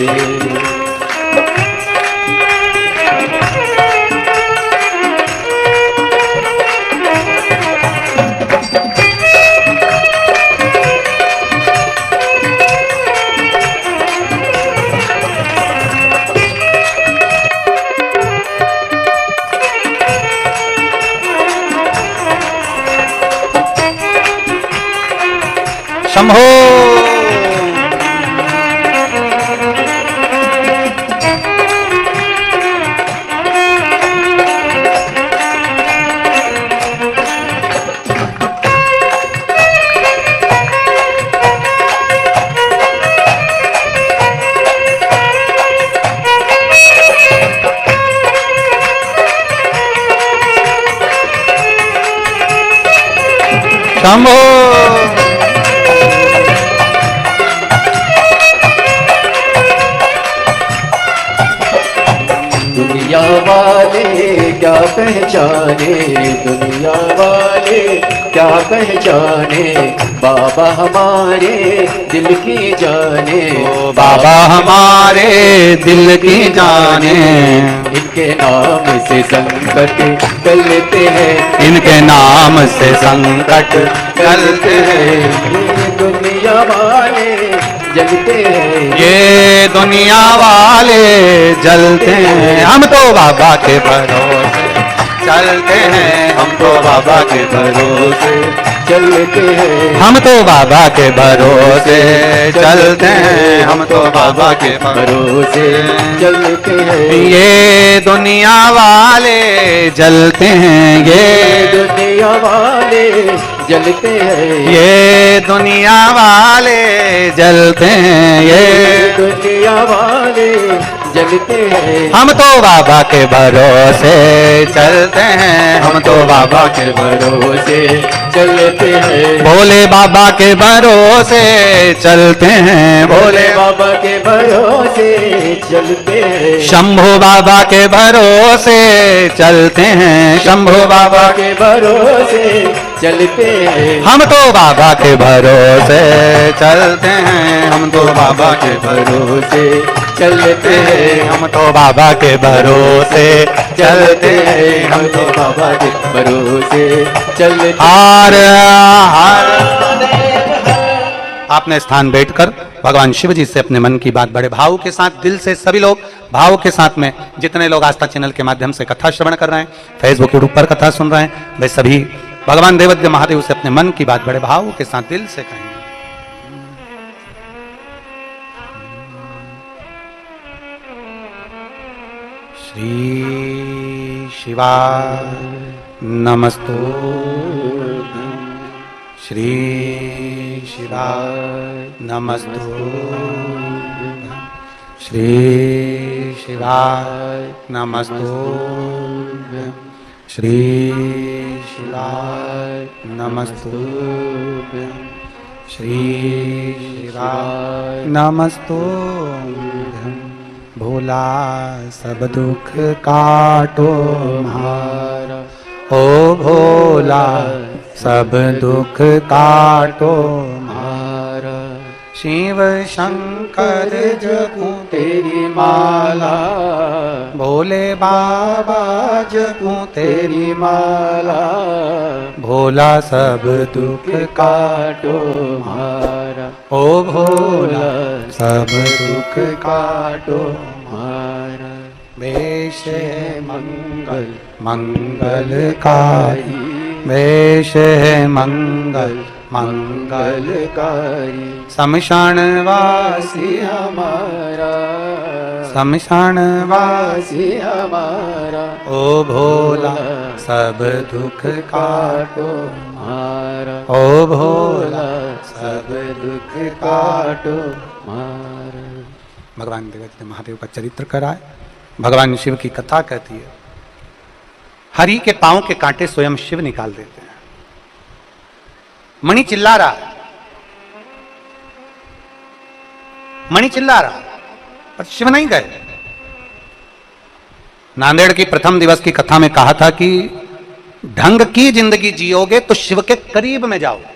शंभो शंभो दुनिया वाले क्या पहचाने, दुनिया वाले क्या पहचाने, बाबा हमारे दिल की जाने, बाबा हमारे दिल की जाने। इनके नाम से संकट टलते हैं, इनके नाम से संकट टलते हैं। ये दुनिया वाले जलते हैं, ये दुनिया वाले जलते हैं। हम तो बाबा के भरोसे चलते हैं, हम तो बाबा के भरोसे चलते हैं। हम तो बाबा के भरोसे चलते हैं, हम तो बाबा के भरोसे चलते हैं। ये दुनिया वाले जलते हैं, ये दुनिया वाले जलते हैं, ये दुनिया वाले जलते हैं, ये दुनिया वाले जलते हैं। हम तो बाबा के भरोसे चलते हैं, हम तो बाबा के भरोसे चलते हैं। भोले बाबा के भरोसे चलते हैं, भोले बाबा के भरोसे चलते हैं। शंभो बाबा के भरोसे चलते हैं, शंभो बाबा के भरोसे चलते हैं। हम तो बाबा के भरोसे चलते हैं, हम तो बाबा के भरोसे चलते हैं। हम तो बाबा के भरोसे चलते हैं, हम तो बाबा के भरोसे चलते। हार हार। आपने स्थान बैठकर भगवान शिव जी से अपने मन की बात बड़े भाव के साथ, दिल से सभी लोग भाव के साथ में, जितने लोग आस्था चैनल के माध्यम से कथा श्रवण कर रहे हैं, फेसबुक यूट्यूब पर कथा सुन रहे हैं, वे सभी भगवान देवद्य महादेव से अपने मन की बात बड़े भाव के साथ दिल से कहेंगे। श्री शिवाय नमस्तु, श्री शिवाय नमस्तु, श्री शिवाय नमस्तु, श्री शिवाय नमस्तु, श्री शिवाय नमस्तु। भोला सब दुख काटो हमारा, ओ भोला सब दुख काटो हमारा। शिव शंकर जपूं तेरी माला, भोले बाबा जपूं तेरी माला। भोला सब दुख काटो हमारा, ओ भोला सब दुख काटो हमारा। वेश है मंगल मंगलकारी, वेश है मंगल मंगलकारी। शमशान वासी हमारा, शमशान वासी हमारा। ओ भोला सब दुख काटो हमारा, ओ भोला सब दुख काटो हमारा। भगवान देवते महादेव का चरित्र कराए। भगवान शिव की कथा कहती है, हरि के पांव के कांटे स्वयं शिव निकाल देते हैं। मणि चिल्ला रहा, मणि चिल्ला रहा, पर शिव नहीं गए। नांदेड़ की प्रथम दिवस की कथा में कहा था कि ढंग की जिंदगी जियोगे तो शिव के करीब में जाओगे,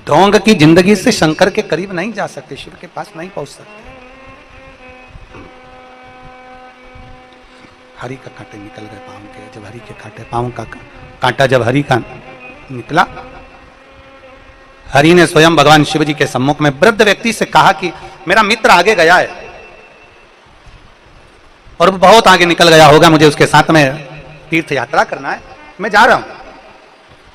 ढोंग की जिंदगी से शंकर के करीब नहीं जा सकते, शिव के पास नहीं पहुंच सकते। हरि का कांटे निकल गए पांव के, जब हरि के कांटे पांव का कांटा जब हरि का निकला, हरि ने स्वयं भगवान शिव जी के सम्मुख में वृद्ध व्यक्ति से कहा कि मेरा मित्र आगे गया है और बहुत आगे निकल गया होगा, मुझे उसके साथ में तीर्थ यात्रा करना है, मैं जा रहा हूं।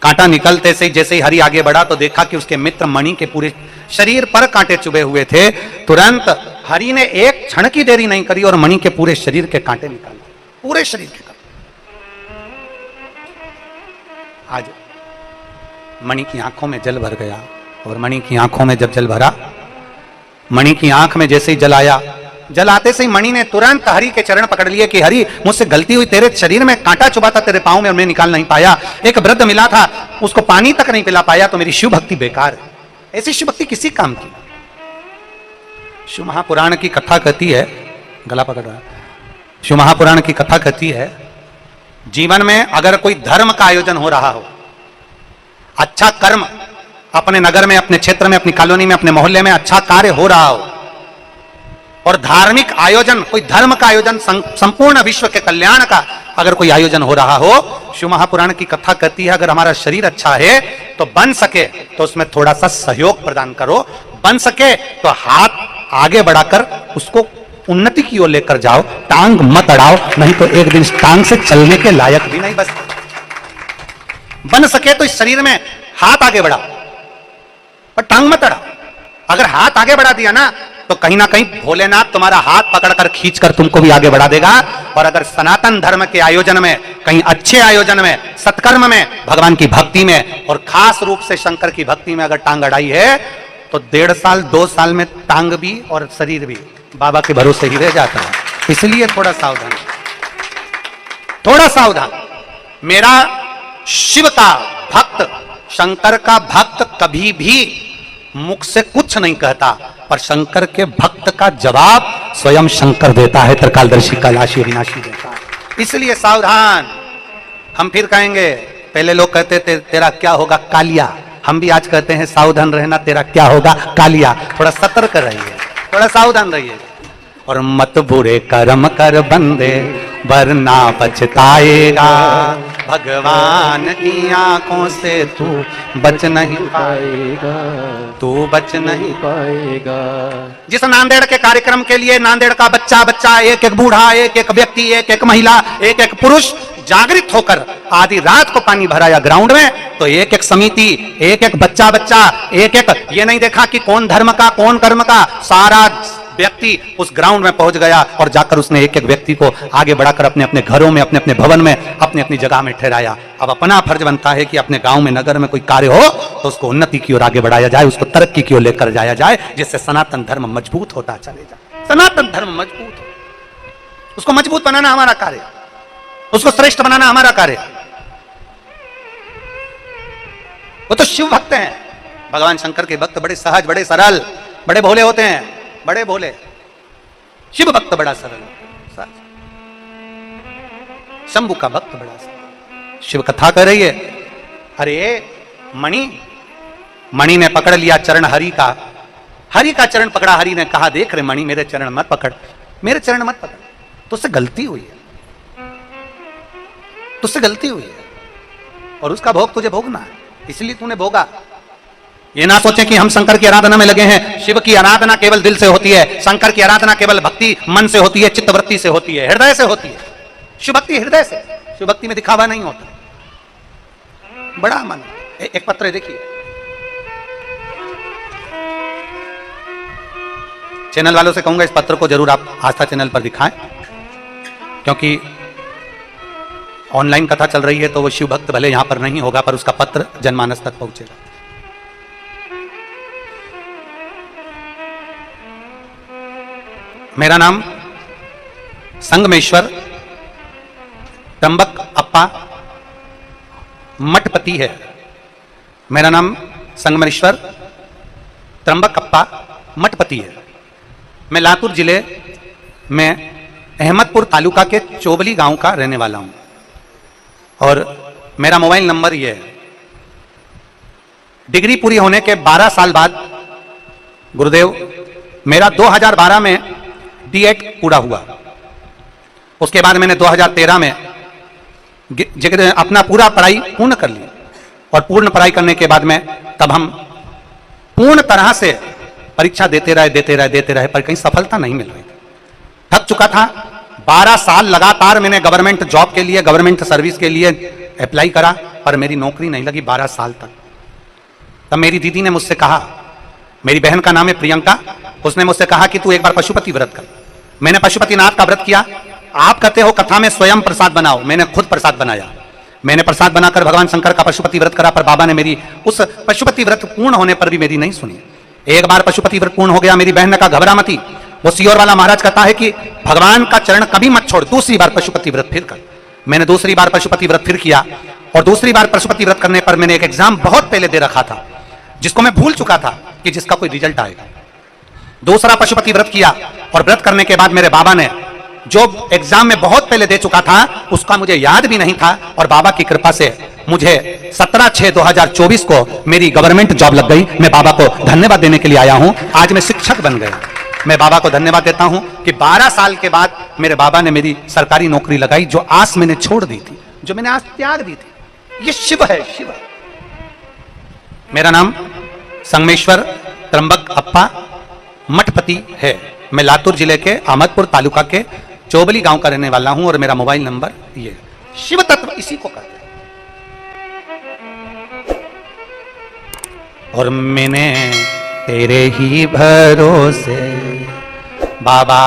कांटा निकलते से जैसे ही हरि आगे बढ़ा तो देखा कि उसके मित्र मणि के पूरे शरीर पर कांटे चुभे हुए थे। तुरंत हरि ने एक क्षण की देरी नहीं करी और मणि के पूरे शरीर के कांटे निकाले, पूरे शरीर के कांटे। आज मणि की आंखों में जल भर गया और मणि की आंखों में जब जल भरा, मणि की आंख में जैसे ही जल आया, जल आते से ही मणि ने तुरंत हरि के चरण पकड़ लिए कि हरि मुझसे गलती हुई, तेरे शरीर में कांटा चुभा था तेरे पांव में और मैं निकाल नहीं पाया। एक वृद्ध मिला था, उसको पानी तक नहीं पिला पाया, तो मेरी शिव भक्ति बेकार है। ऐसी शिव भक्ति किसी काम की? शिव महापुराण की कथा कहती है, गला पकड़ रहा है, शिव महापुराण की कथा कहती है, जीवन में अगर कोई धर्म का आयोजन हो रहा हो, अच्छा कर्म अपने नगर में, अपने क्षेत्र में, अपनी कॉलोनी में, अपने मोहल्ले में अच्छा कार्य हो रहा हो और धार्मिक आयोजन, कोई धर्म का आयोजन, संपूर्ण विश्व के कल्याण का अगर कोई आयोजन हो रहा हो, शिव महापुराण की कथा कहती है अगर हमारा शरीर अच्छा है तो बन सके तो उसमें थोड़ा सा सहयोग प्रदान करो, बन सके तो हाथ आगे बढ़ाकर उसको उन्नति की ओर लेकर जाओ, टांग मत अड़ाओ, नहीं तो एक दिन टांग से चलने के लायक भी नहीं बचते। बन सके तो इस शरीर में हाथ आगे बढ़ाओ पर टांग मत अड़ाओ। अगर हाथ आगे बढ़ा दिया ना तो कहीं ना कहीं भोलेनाथ तुम्हारा हाथ पकड़कर खींचकर तुमको भी आगे बढ़ा देगा। और अगर सनातन धर्म के आयोजन में, कहीं अच्छे आयोजन में, सत्कर्म में, भगवान की भक्ति में और खास रूप से शंकर की भक्ति में अगर टांग अड़ाई है तो 1.5 साल 2 साल में टांग भी और शरीर भी बाबा के भरोसे ही रह जाता है। इसलिए थोड़ा सावधान, थोड़ा सावधान। मेरा शिव का भक्त, शंकर का भक्त कभी भी मुख से कुछ नहीं कहता, पर शंकर के भक्त का जवाब स्वयं शंकर देता है, त्रिकालदर्शी कैलाशी अविनाशी देता है। इसलिए सावधान। हम फिर कहेंगे, पहले लोग कहते थे तेरा क्या होगा कालिया, हम भी आज कहते हैं सावधान रहना, तेरा क्या होगा कालिया। थोड़ा सतर्क रहिए, थोड़ा सावधान रहिए। और मत बुरे कर्म कर बंदे वरना पछताएगा, भगवान की आंखों से तू बच नहीं पाएगा, तू बच नहीं पाएगा। जिस नांदेड़ के कार्यक्रम के लिए नांदेड़ का बच्चा बच्चा, एक एक बूढ़ा, एक एक व्यक्ति, एक एक महिला, एक एक पुरुष जागृत होकर आधी रात को पानी भराया ग्राउंड में, तो एक एक समिति, एक एक बच्चा बच्चा, एक एक, ये नहीं देखा कि कौन धर्म का कौन कर्म का, सारा व्यक्ति उस ग्राउंड में पहुंच गया और जाकर उसने एक एक व्यक्ति को आगे बढ़ाकर अपने अपने घरों में, अपने अपने भवन में, अपनी अपनी जगह में ठहराया। अब अपना फर्ज बनता है कि अपने गांव में, नगर में कोई कार्य हो तो उसको उन्नति की ओर आगे बढ़ाया जाए, उसको तरक्की की ओर लेकर जाया जाए, जिससे सनातन धर्म मजबूत होता चले जाए। सनातन धर्म मजबूत हो, उसको मजबूत बनाना हमारा कार्य, उसको श्रेष्ठ बनाना हमारा कार्य। वो तो शिव भक्त हैं, भगवान शंकर के भक्त बड़े सहज, बड़े सरल, बड़े भोले होते हैं, बड़े भोले। शिव भक्त बड़ा सरल, शंभु का भक्त बड़ा सरल। शिव कथा कर रही है, अरे मणि ने पकड़ लिया चरण हरि का, हरि का चरण पकड़ा। हरि ने कहा देख रे मणि, मेरे चरण मत पकड़, मेरे चरण मत पकड़, तुझसे गलती हुई है, तुझसे गलती हुई है और उसका भोग तुझे भोगना है, इसलिए तूने भोगा। ये ना सोचे कि हम शंकर की आराधना में लगे हैं। शिव की आराधना केवल दिल से होती है, शंकर की आराधना केवल भक्ति मन से होती है, चित्तवृत्ति से होती है, हृदय से होती है। शिव भक्ति हृदय से, शिव भक्ति में दिखावा नहीं होता, बड़ा मन। एक पत्र है देखिए, चैनल वालों से कहूंगा इस पत्र को जरूर आप आस्था चैनल पर दिखाएं, क्योंकि ऑनलाइन कथा चल रही है तो वो शिव भक्त भले यहां पर नहीं होगा, पर उसका पत्र जनमानस तक पहुंचेगा। मेरा नाम संगमेश्वर त्र्यंबक अप्पा मठपति है। मेरा नाम संगमेश्वर त्र्यंबक अप्पा मठपति है। मैं लातूर जिले में अहमदपुर तालुका के चोबली गांव का रहने वाला हूं और मेरा मोबाइल नंबर ये है। डिग्री पूरी होने के 12 साल बाद गुरुदेव मेरा 2012 में D.Ed पूरा हुआ। उसके बाद मैंने 2013 में अपना पूरा पढ़ाई पूर्ण कर ली और पूर्ण पढ़ाई करने के बाद में तब हम पूर्ण तरह से परीक्षा देते रहे पर कहीं सफलता नहीं मिल रही थी। थक चुका था। 12 साल लगातार मैंने गवर्नमेंट जॉब के लिए, गवर्नमेंट सर्विस के लिए अप्लाई करा, पर मेरी नौकरी नहीं लगी 12 साल तक। तब मेरी दीदी ने मुझसे कहा, मेरी बहन का नाम है प्रियंका, उसने मुझसे कहा कि तू एक बार पशुपति व्रत कर। मैंने पशुपतिनाथ का व्रत किया। आप कहते हो कथा में स्वयं प्रसाद बनाओ, मैंने खुद प्रसाद बनाया। मैंने प्रसाद बनाकर भगवान शंकर का पशुपति व्रत करा, पर बाबा ने मेरी उस पशुपति व्रत पूर्ण होने पर भी मेरी नहीं सुनी। एक बार पशुपति व्रत पूर्ण हो गया, मेरी बहन ने कहा घबरा मती, वो सियोर वाला महाराज कहता है कि भगवान का चरण कभी मत छोड़, दूसरी बार पशुपति व्रत फिर कर। मैंने दूसरी बार पशुपति व्रत फिर किया और दूसरी बार पशुपति व्रत करने पर मैंने एक एग्जाम बहुत पहले दे रखा था जिसको मैं भूल चुका था कि जिसका कोई रिजल्ट आएगा। दूसरा पशुपति व्रत किया और व्रत करने के बाद मेरे बाबा ने जो एग्जाम में बहुत पहले दे चुका था उसका मुझे याद भी नहीं था और बाबा की कृपा से मुझे 17/6/2024 को मेरी गवर्नमेंट जॉब लग गई। मैं बाबा को धन्यवाद देने के लिए आया हूं। आज मैं शिक्षक बन गया। मैं बाबा को धन्यवाद देता हूं कि 12 साल के बाद मेरे बाबा ने मेरी सरकारी नौकरी लगाई, जो आस मैंने छोड़ दी थी, जो मैंने आस त्याग दी थी। ये शिव है, शिव। मेरा नाम संगमेश्वर त्र्यंबक अप्पा मठपति है। मैं लातूर जिले के अहमदपुर तालुका के चोबली गांव का रहने वाला हूं और मेरा मोबाइल नंबर ये। शिव तत्व इसी को कहते हैं। और मैंने तेरे ही भरोसे बाबा,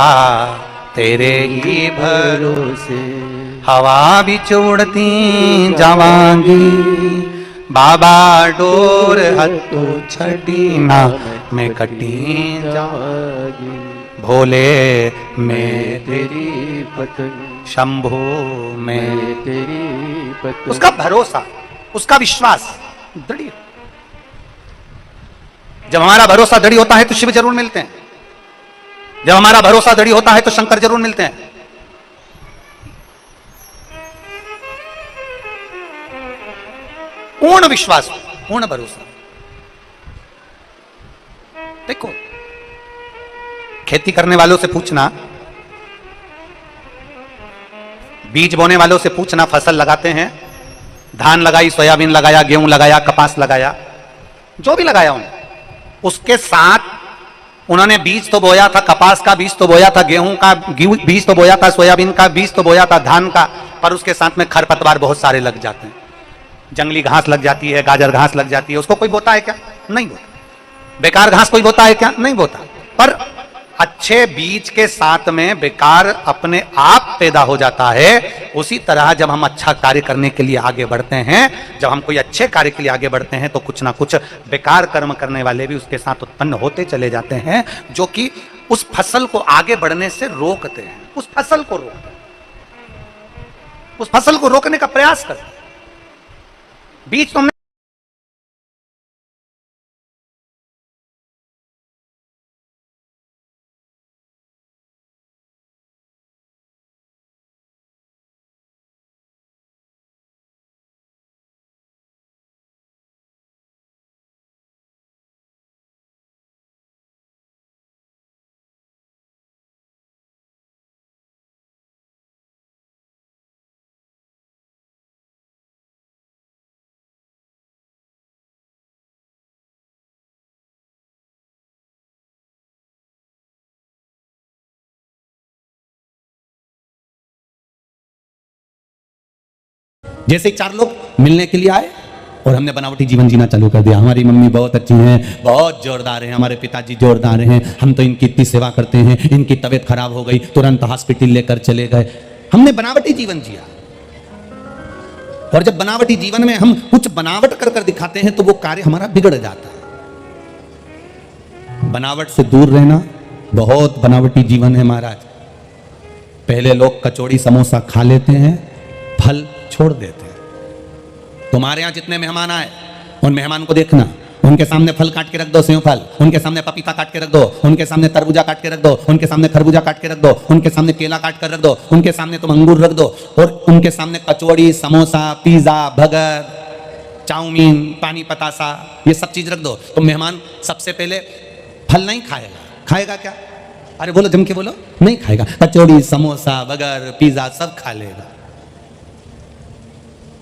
तेरे ही भरोसे हवा भी छोड़ती जावांगी बाबा, डोर हत्तू छटी ना मैं कटी जावांगी। भोले मैं मैं तेरी पत्नी, शंभो मैं। मैं तेरी पत्नी। उसका भरोसा, उसका विश्वास दृढ़। जब हमारा भरोसा दृढ़ होता है तो शिव जरूर मिलते हैं, जब हमारा भरोसा दृढ़ होता है तो शंकर जरूर मिलते हैं। पूर्ण विश्वास, पूर्ण भरोसा। देखो, खेती करने वालों से पूछना, बीज बोने वालों से पूछना, फसल लगाते हैं, धान लगाई, सोयाबीन लगाया, गेहूं लगाया, कपास लगाया, जो भी लगाया उन्होंने, उसके साथ उन्होंने बीज तो बोया था, कपास का बीज तो बोया था, गेहूं का बीज तो बोया था, सोयाबीन का बीज तो बोया था, धान का, पर उसके साथ में खरपतवार बहुत सारे लग जाते हैं, जंगली घास लग जाती है, गाजर घास लग जाती है। उसको कोई बोता है क्या? नहीं बोता। बेकार घास कोई बोता है क्या? नहीं बोता। पर अच्छे बीज के साथ में बेकार अपने आप पैदा हो जाता है। उसी तरह जब हम अच्छा कार्य करने के लिए आगे बढ़ते हैं, जब हम कोई अच्छे कार्य के लिए आगे बढ़ते हैं, तो कुछ ना कुछ बेकार कर्म करने वाले भी उसके साथ उत्पन्न होते चले जाते हैं, जो कि उस फसल को आगे बढ़ने से रोकते हैं, उस फसल को रोकते हैं, उस फसल को रोकने का प्रयास करते हैं। बीज तुमने जैसे ही 4 लोग मिलने के लिए आए और हमने बनावटी जीवन जीना चालू कर दिया। हमारी मम्मी बहुत अच्छी हैं, बहुत जोरदार हैं, हमारे पिताजी जोरदार हैं, हम तो इनकी इतनी सेवा करते हैं, इनकी तबीयत खराब हो गई, तुरंत हॉस्पिटल लेकर चले गए। हमने बनावटी जीवन जिया। और जब बनावटी जीवन में हम कुछ बनावट कर कर दिखाते हैं तो वो कार्य हमारा बिगड़ जाता है। बनावट से दूर रहना, बहुत बनावटी जीवन है महाराज। पहले लोग कचौड़ी समोसा खा लेते हैं, फल छोड़ देते हैं। तुम्हारे यहां जितने मेहमान आए, उन मेहमान को देखना, उनके सामने फल काट के रख दो, सेव फल, उनके सामने पपीता काट के रख दो, उनके सामने तरबूजा काट के रख दो, उनके सामने खरबूजा काट के रख दो, उनके सामने केला काट कर रख दो, उनके सामने तुम अंगूर रख दो, और उनके सामने कचौड़ी, समोसा, पिज्जा, बर्गर, चाउमीन, पानी पतासा, ये सब चीज रख दो। तो मेहमान सबसे पहले फल नहीं खाएगा, खाएगा क्या? अरे बोलो, जम के बोलो। नहीं खाएगा। कचौड़ी, समोसा, बर्गर, पिज्जा सब खा लेगा।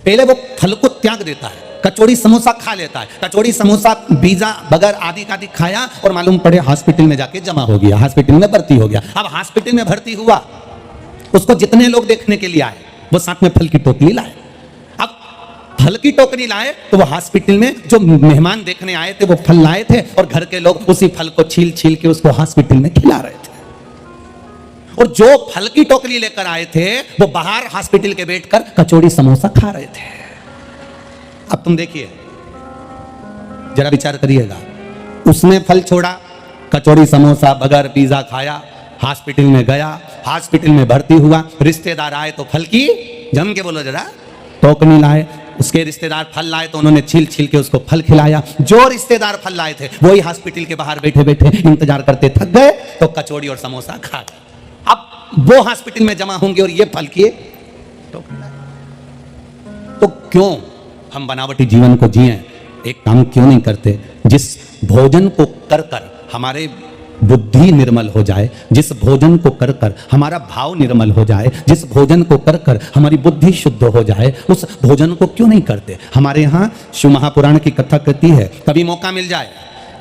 पहले वो फल को त्याग देता है, कचौड़ी समोसा खा लेता है, कचौड़ी समोसा पिज्जा बर्गर आदि का आदि खाया और मालूम पड़े हॉस्पिटल में जाके जमा हो गया, हॉस्पिटल में भर्ती हो गया। अब हॉस्पिटल में भर्ती हुआ, उसको जितने लोग देखने के लिए आए वो साथ में फल की टोकरी लाए। अब फल की टोकरी लाए तो वो हॉस्पिटल में जो मेहमान देखने आए थे वो फल लाए थे, और घर के लोग उसी फल को छील छील के उसको हॉस्पिटल में खिला रहे थे। और जो फल की टोकरी लेकर आए थे वो बाहर हॉस्पिटल के बैठकर कचौड़ी समोसा खा रहे थे। अब तुम देखिए, जरा विचार करिएगा, उसने फल छोड़ा, कचौड़ी समोसा बर्गर पिज्जा खाया, हॉस्पिटल में गया, हॉस्पिटल में भर्ती हुआ, रिश्तेदार आए तो फल की, जम के बोलो जरा, टोकरी लाए, उसके रिश्तेदार फल लाए तो उन्होंने छील छील के उसको फल खिलाया। जो रिश्तेदार फल लाए थे वही हॉस्पिटल के बाहर बैठे बैठे इंतजार करते थक गए तो कचौड़ी और समोसा खा गए। अब वो हॉस्पिटल में जमा होंगे और ये फल किए तो क्यों हम बनावटी जीवन को जिए? एक काम क्यों नहीं करते, जिस भोजन को कर कर हमारे बुद्धि निर्मल हो जाए, जिस भोजन को कर कर हमारा भाव निर्मल हो जाए, जिस भोजन को कर कर हमारी बुद्धि शुद्ध हो जाए, उस भोजन को क्यों नहीं करते? हमारे यहाँ शिव महापुराण की कथा कहती है, कभी मौका मिल जाए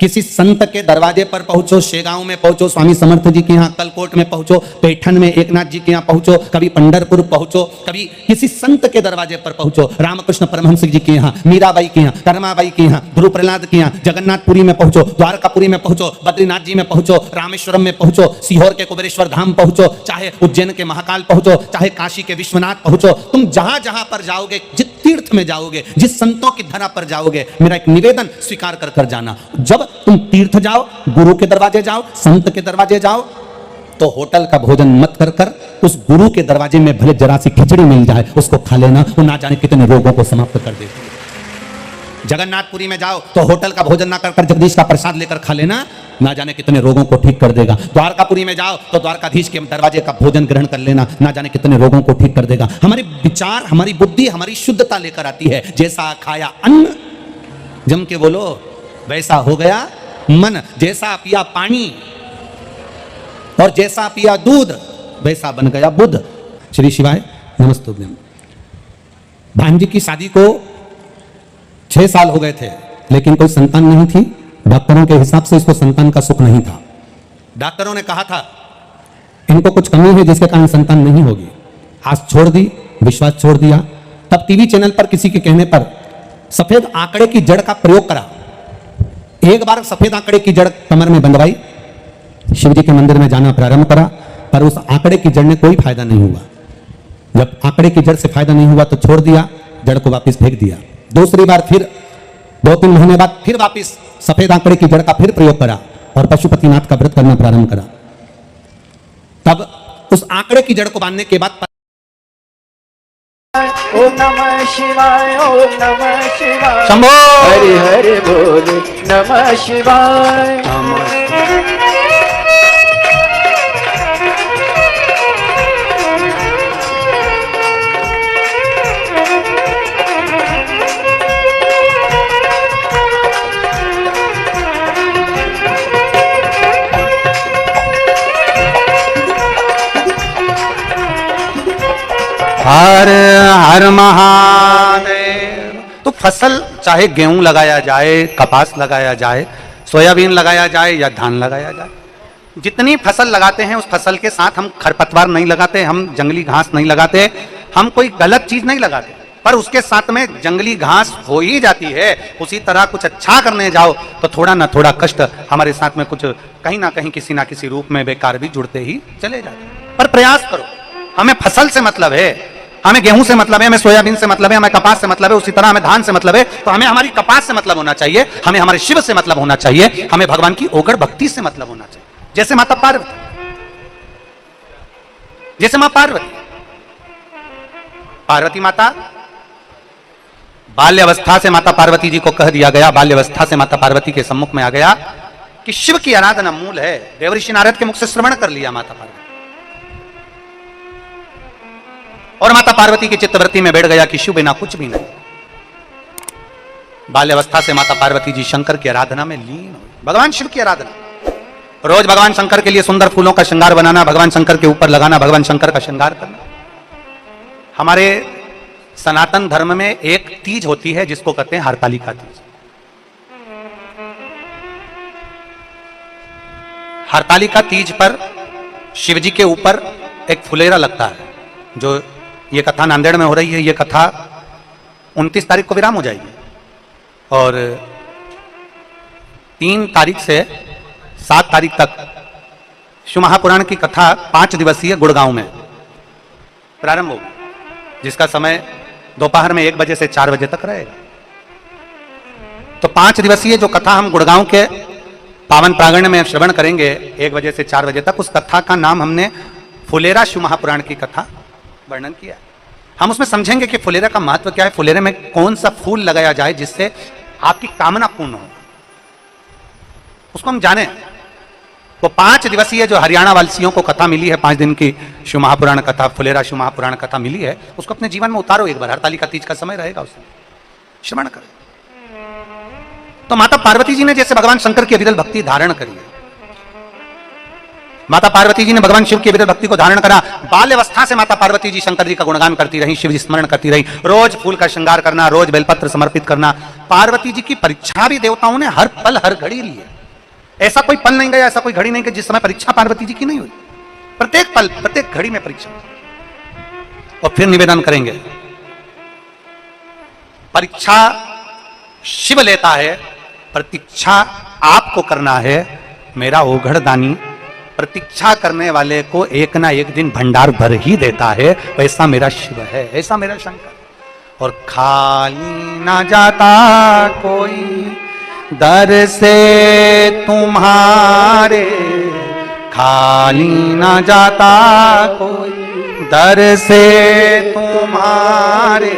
किसी संत के दरवाजे पर पहुंचो, शेगांव में पहुंचो, स्वामी समर्थ जी के यहाँ कलकोट में पहुंचो, पैठन में एकनाथ जी के यहाँ पहुंचो, कभी पंढरपुर पहुंचो, कभी किसी संत के दरवाजे पर पहुंचो, रामकृष्ण परमहंस जी के यहाँ, मीराबाई के यहाँ, कर्माबाई के यहाँ, ध्रुव प्रहलाद के यहाँ, जगन्नाथपुरी में पहुंचो, द्वारकापुरी में पहुंचो, बद्रीनाथ जी में पहुंचो, रामेश्वरम में पहुंचो, सीहोर के कुबेरेश्वर धाम पहुंचो, चाहे उज्जैन के महाकाल पहुंचो, चाहे काशी के विश्वनाथ पहुंचो, तुम जहां जहां पर जाओगे, जिस तीर्थ में जाओगे, जिस संतों की धरा पर जाओगे, मेरा एक निवेदन स्वीकार कर कर जाना। जब तुम तीर्थ जाओ, गुरु के दरवाजे जाओ, संत के दरवाजे जाओ, तो होटल का भोजन मत कर कर उस गुरु के दरवाजे में भले जरा सी खिचड़ी मिल जाए उसको खा लेना, वो ना जाने कितने रोगों को समाप्त कर देती है। जगन्नाथपुरी में जाओ तो होटल का भोजन ना कर कर जगदीश का प्रसाद लेकर खा लेना, ना जाने कितने रोगों को ठीक कर देगा। द्वारकापुरी में जाओ तो द्वारकाधीश के दरवाजे का भोजन ग्रहण कर लेना, ना जाने कितने रोगों को ठीक कर देगा। हमारे विचार, हमारी बुद्धि, हमारी शुद्धता लेकर आती है। जैसा खाया अन्न, जम के बोलो, वैसा हो गया मन। जैसा पिया पानी और जैसा पिया दूध, वैसा बन गया बुद्ध। श्री शिवाय नमस्तुभ्यम। भांजी की शादी को 6 साल हो गए थे, लेकिन कोई संतान नहीं थी। डॉक्टरों के हिसाब से इसको संतान का सुख नहीं था। डॉक्टरों ने कहा था इनको कुछ कमी है जिसके कारण संतान नहीं होगी। आस छोड़ दी, विश्वास छोड़ दिया। तब टीवी चैनल पर किसी के कहने पर सफेद आंकड़े की जड़ का प्रयोग करा। एक बार सफेद आंकड़े की जड़ कमर में बंधवाई, शिव जी के मंदिर में जाना प्रारंभ करा, पर उस आंकड़े की जड़ ने कोई फायदा नहीं हुआ। जब आंकड़े की जड़ से फायदा नहीं हुआ तो छोड़ दिया, जड़ को वापस फेंक दिया। दूसरी बार फिर 2-3 महीने बाद फिर वापस सफेद आंकड़े की जड़ का फिर प्रयोग करा और पशुपतिनाथ का व्रत करना प्रारंभ करा। तब उस आंकड़े की जड़ को बांधने के बाद ओम नमः शिवाय, ओम नमः शिवाय, शंभो हरि हरि बोले नमः शिवाय। हर हर महादेव। तो फसल चाहे गेहूं लगाया जाए, कपास लगाया जाए, सोयाबीन लगाया जाए या धान लगाया जाए, जितनी फसल लगाते हैं उस फसल के साथ हम खरपतवार नहीं लगाते, हम जंगली घास नहीं लगाते, हम कोई गलत चीज नहीं लगाते, पर उसके साथ में जंगली घास हो ही जाती है। उसी तरह कुछ अच्छा करने जाओ तो थोड़ा ना थोड़ा कष्ट हमारे साथ में कुछ कहीं ना कहीं किसी ना किसी रूप में बेकार भी जुड़ते ही चले जाते। पर प्रयास करो। हमें फसल से मतलब है, हमें गेहूं से मतलब है, हमें सोयाबीन से मतलब है, हमें कपास से मतलब है, उसी तरह हमें धान से मतलब है। तो हमें हमारी कपास से मतलब होना चाहिए, हमें हमारे शिव से मतलब होना चाहिए, हमें भगवान की ओगड़ भक्ति से मतलब होना चाहिए। जैसे माता पार्वती, जैसे मां पार्वती माता, बाल्यावस्था से माता पार्वती जी को कह दिया गया, बाल्यावस्था से माता पार्वती के सम्मुख में आ गया कि शिव की आराधना मूल है। देवऋषि नारद के मुख से श्रवण कर लिया माता पार्वती, और माता पार्वती की चित्तवृत्ति में बैठ गया कि शिव बिना कुछ भी नहीं। बाल्यावस्था से माता पार्वती जी शंकर की आराधना में लीन हुई। भगवान शिव की आराधना, रोज भगवान शंकर के लिए सुंदर फूलों का श्रृंगार बनाना, भगवान शंकर के ऊपर लगाना, भगवान शंकर का श्रृंगार करना। हमारे सनातन धर्म में एक तीज होती है जिसको कहते हैं हरतालिका तीज। हरतालिका तीज पर शिव जी के ऊपर एक फुलेरा लगता है। जो ये कथा नांदेड़ में हो रही है, ये कथा 29 तारीख को विराम हो जाएगी और 3 तारीख से 7 तारीख तक शिव महापुराण की कथा 5 दिवसीय गुड़गांव में प्रारंभ होगी, जिसका समय दोपहर में 1 बजे से 4 बजे तक रहेगा। तो 5 दिवसीय जो कथा हम गुड़गांव के पावन प्रांगण में श्रवण करेंगे 1 बजे से 4 बजे तक, उस कथा का नाम हमने फुलेरा शिव महापुराण की कथा वर्णन किया। हम उसमें समझेंगे कि फुलेरा का महत्व क्या है, फुलेरे में कौन सा फूल लगाया जाए जिससे आपकी कामना पूर्ण हो, उसको हम जाने। तो 5 दिवसीय जो हरियाणा वासियों को कथा मिली है, 5 दिन की शिव महापुराण कथा, फुलेरा शिव महापुराण कथा मिली है, उसको अपने जीवन में उतारो एक बार। हरतालिका तीज का समय रहेगा, उसमें श्रवण करो। तो माता पार्वती जी ने जैसे भगवान शंकर की अविरल भक्ति धारण करी है, माता पार्वती जी ने भगवान शिव की अविरल भक्ति को धारण करा। बाल्यावस्था से माता पार्वती जी शंकर जी का गुणगान करती रही, शिव जी स्मरण करती रही, रोज फूल का श्रृंगार करना, रोज बेलपत्र समर्पित करना। पार्वती जी की परीक्षा भी देवताओं ने हर पल हर घड़ी ली है। ऐसा कोई पल नहीं गया, ऐसा कोई घड़ी नहीं कि जिस समय परीक्षा पार्वती जी की नहीं हुई। प्रत्येक पल प्रत्येक घड़ी में परीक्षा। और फिर निवेदन करेंगे, परीक्षा शिव लेता है, प्रतीक्षा आपको करना है मेरा ओघड़ दानी। प्रतीक्षा करने वाले को एक ना एक दिन भंडार भर ही देता है, वैसा मेरा शिव है, ऐसा मेरा शंकर। और खाली ना जाता कोई दर से तुम्हारे, खाली न जाता कोई दर से तुम्हारे,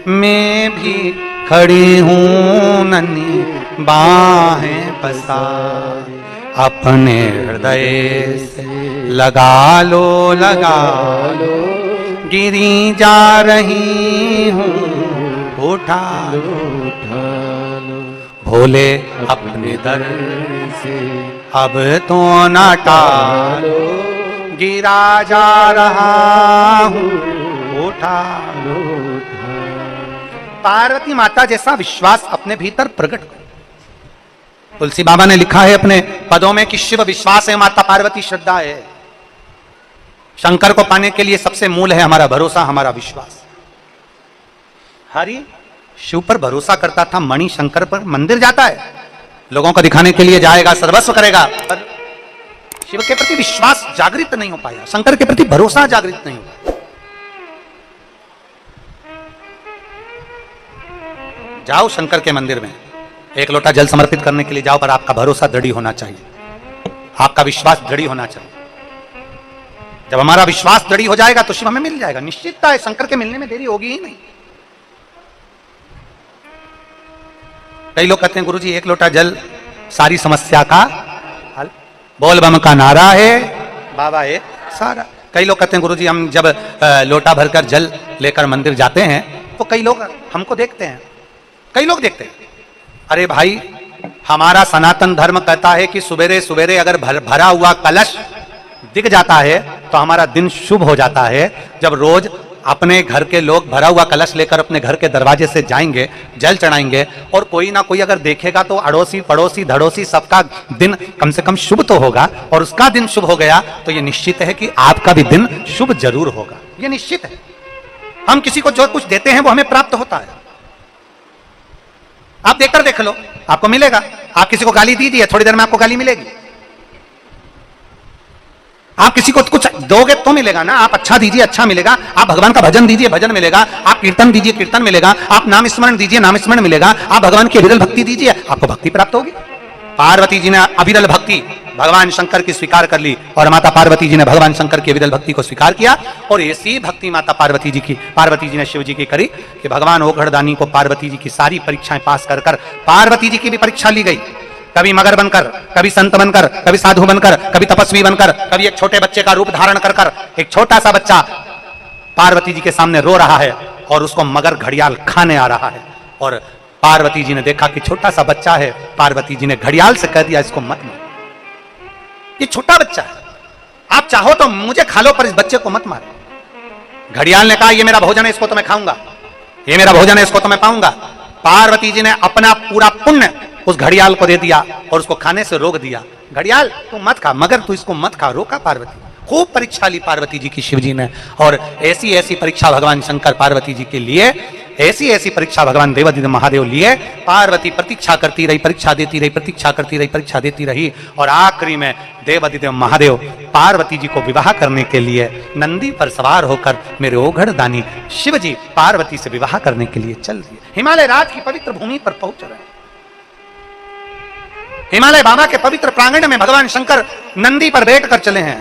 मैं भी खड़ी हूं नन्ही बाहें पसारे, अपने हृदय से लगा लो गिरी जा रही हूं, उठा लो भोले अपने दर से, अब तो न टालो, गिरा जा रहा हूं, उठा लो। पार्वती माता जैसा विश्वास अपने भीतर प्रकट करो। तुलसी बाबा ने लिखा है अपने पदों में कि शिव विश्वास है, माता पार्वती श्रद्धा है। शंकर को पाने के लिए सबसे मूल है हमारा भरोसा, हमारा विश्वास। हरि शिव पर भरोसा करता था, मणि शंकर पर मंदिर जाता है, लोगों को दिखाने के लिए जाएगा, सर्वस्व करेगा, पर शिव के प्रति विश्वास जागृत नहीं हो पाया, शंकर के प्रति भरोसा जागृत नहीं हो पाया। जाओ शंकर के मंदिर में, एक लोटा जल समर्पित करने के लिए जाओ, पर आपका भरोसा दृढ़ होना चाहिए, आपका विश्वास दृढ़ होना चाहिए। जब हमारा विश्वास दृढ़ हो जाएगा तो शिव हमें मिल जाएगा, निश्चितता है, शंकर के मिलने में देरी होगी ही नहीं। कई लोग कहते हैं गुरुजी एक लोटा जल सारी समस्या का हल, बोल बम का नारा है बाबा है सारा। कई लोग कहते हैं गुरुजी हम जब लोटा भरकर जल लेकर मंदिर जाते हैं तो कई लोग हमको देखते हैं, कई लोग देखते हैं। अरे भाई, हमारा सनातन धर्म कहता है कि सवेरे सवेरे अगर भरा हुआ कलश दिख जाता है तो हमारा दिन शुभ हो जाता है। जब रोज अपने घर के लोग भरा हुआ कलश लेकर अपने घर के दरवाजे से जाएंगे, जल चढ़ाएंगे, और कोई ना कोई अगर देखेगा तो अड़ोसी पड़ोसी धड़ोसी सबका दिन कम से कम शुभ तो होगा, और उसका दिन शुभ हो गया तो ये निश्चित है कि आपका भी दिन शुभ जरूर होगा, ये निश्चित है। हम किसी को जो कुछ देते हैं वो हमें प्राप्त होता है। आप देखकर देख लो, आपको मिलेगा। आप किसी को गाली दीजिए, थोड़ी देर में आपको गाली मिलेगी। आप किसी को कुछ दोगे तो मिलेगा ना, आप अच्छा दीजिए अच्छा मिलेगा, आप भगवान का भजन दीजिए भजन मिलेगा, आप कीर्तन दीजिए कीर्तन मिलेगा, आप नाम स्मरण दीजिए नाम स्मरण मिलेगा, आप भगवान की अविरल भक्ति दीजिए आपको भक्ति प्राप्त होगी। पार्वती जी ने अविरल भक्ति भगवान शंकर की स्वीकार कर ली, और माता पार्वती जी ने भगवान शंकर की अविरल भक्ति को स्वीकार किया, और ऐसी भक्ति माता पार्वती जी ने शिव जी की करी कि भगवान ओघड़दानी को पार्वती जी की सारी परीक्षाएं पास कर कर पार्वती जी की भी परीक्षा ली गई। कभी मगर बनकर, कभी संत बनकर, कभी साधु बनकर, कभी तपस्वी बनकर, कभी एक छोटे बच्चे का रूप धारण कर कर एक छोटा सा बच्चा पार्वती जी के सामने रो रहा है और उसको मगर घड़ियाल खाने आ रहा है, और पार्वती जी ने देखा कि छोटा सा बच्चा है, पार्वती जी ने घड़ियाल से कह दिया इसको मत मारो, ये छोटा बच्चा है, आप चाहो तो मुझे खा लो पर इस बच्चे को मत मारो। घड़ियाल ने कहा ये मेरा भोजन है, इसको तो मैं खाऊंगा, ये मेरा भोजन है, इसको तो मैं पाऊंगा। पार्वती जी ने अपना पूरा पुण्य उस घड़ियाल को दे दिया और उसको खाने से रोक दिया। घड़ियाल तू मत खा, मगर तू इसको मत खा, रोका पार्वती। खूब परीक्षा ली पार्वती जी की शिव जी ने, और ऐसी ऐसी परीक्षा भगवान शंकर पार्वती जी के लिए, ऐसी ऐसी परीक्षा भगवान देवादिदेव महादेव लिए। पार्वती प्रतीक्षा करती रही, परीक्षा देती रही, प्रतीक्षा करती रही, परीक्षा देती रही, और आखिरी में देवादिदेव महादेव पार्वती जी को विवाह करने के लिए नंदी पर सवार होकर मेरे ओघड़दानी शिव जी पार्वती से विवाह करने के लिए चल दिए। हिमालय राज की पवित्र भूमि पर पहुंच रहे, हिमालय बाबा के पवित्र प्रांगण में भगवान शंकर नंदी पर बैठकर चले हैं।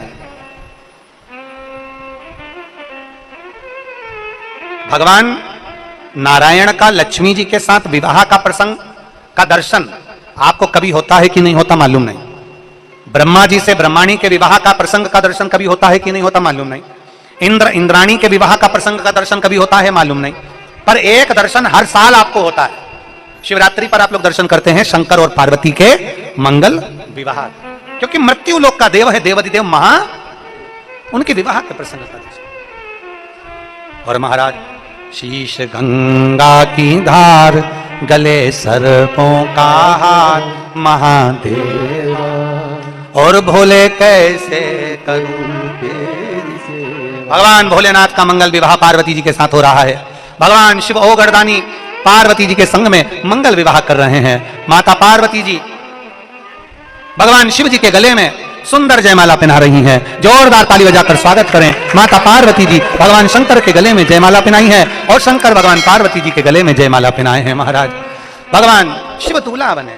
भगवान नारायण का लक्ष्मी जी के साथ विवाह का प्रसंग का दर्शन आपको कभी होता है कि नहीं होता मालूम नहीं। ब्रह्मा जी से ब्रह्माणी के विवाह का प्रसंग का दर्शन कभी होता है कि नहीं होता मालूम नहीं। इंद्र इंद्राणी के विवाह का प्रसंग का दर्शन कभी होता है मालूम नहीं। पर एक दर्शन हर साल आपको होता है, शिवरात्रि पर आप लोग दर्शन करते हैं शंकर और पार्वती के मंगल विवाह, क्योंकि मृत्यु लोक का देव है देवादिदेव महा, उनके विवाह के प्रसंग का दर्शन। और महाराज शीश गंगा की धार, गले सर्पों का हार, महादेव और भोले कैसे करूं तेरी सेवा। भगवान भोलेनाथ का मंगल विवाह पार्वती जी के साथ हो रहा है। भगवान शिव ओघड़दानी पार्वती जी के संग में मंगल विवाह कर रहे हैं। माता पार्वती जी भगवान शिव जी के गले में सुंदर जयमाला पहना रही हैं। जोरदार ताली बजाकर स्वागत करें। माता पार्वती जी भगवान शंकर के गले में जयमाला पहनाई है, और शंकर भगवान पार्वती जी के गले में जयमाला पहनाए हैं। महाराज भगवान शिव दूल्हा बने।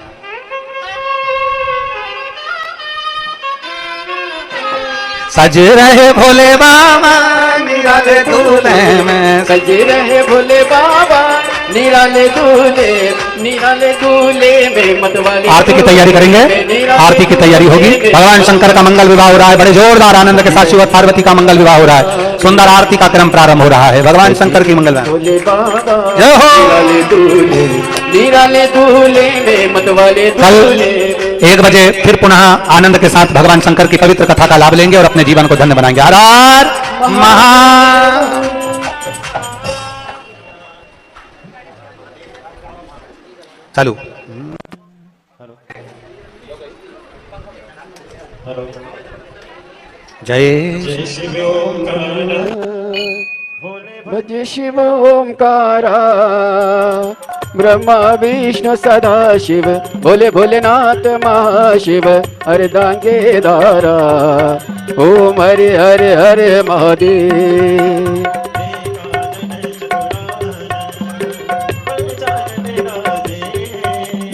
सज रहे भोले बाबा निराले दूल्हे में। सज रहे भोले बाबा निराले दूल्हे में मतवाले। आरती की तैयारी करेंगे, आरती की तैयारी होगी। भगवान शंकर का मंगल विवाह हो रहा है, बड़े जोरदार आनंद के साथ शिव और पार्वती का मंगल विवाह हो रहा है। सुंदर आरती का क्रम प्रारंभ हो रहा है। भगवान शंकर की मंगल भोले बाबा जय हो। निराले दूल्हे में मतवाले कल दूल्हे। 1 बजे फिर पुनः आनंद के साथ भगवान शंकर की पवित्र कथा का लाभ लेंगे और अपने जीवन को धन्य बनाएंगे। हर हर महा चालू। जय भज शिव ओंकारा ब्रह्मा विष्णु सदा शिव। भोले भोलेनाथ महाशिव अर्धांगे दारा। ओम हरे हरे हरे महादेव।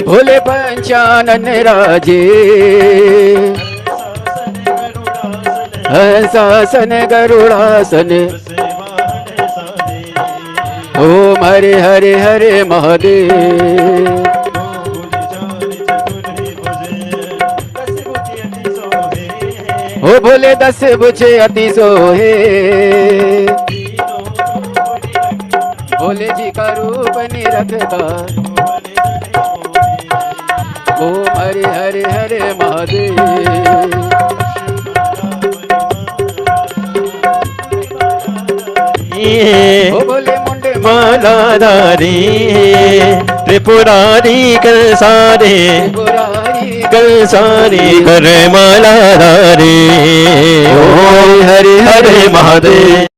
भोले पंचानन राजे हंसासन गरुड़ासन। ओम हरे हरे हरे महादेव। हो भोले 10 बुझे अति सोहे। भोले जी का रूप निरखता। ओम हरे हरे हरे महादेव। ओ बोले मुंडे मालाधारी त्रिपुरारी कलसारे कलसारे करे मालाधारी। ओ हरे हरे महादेव।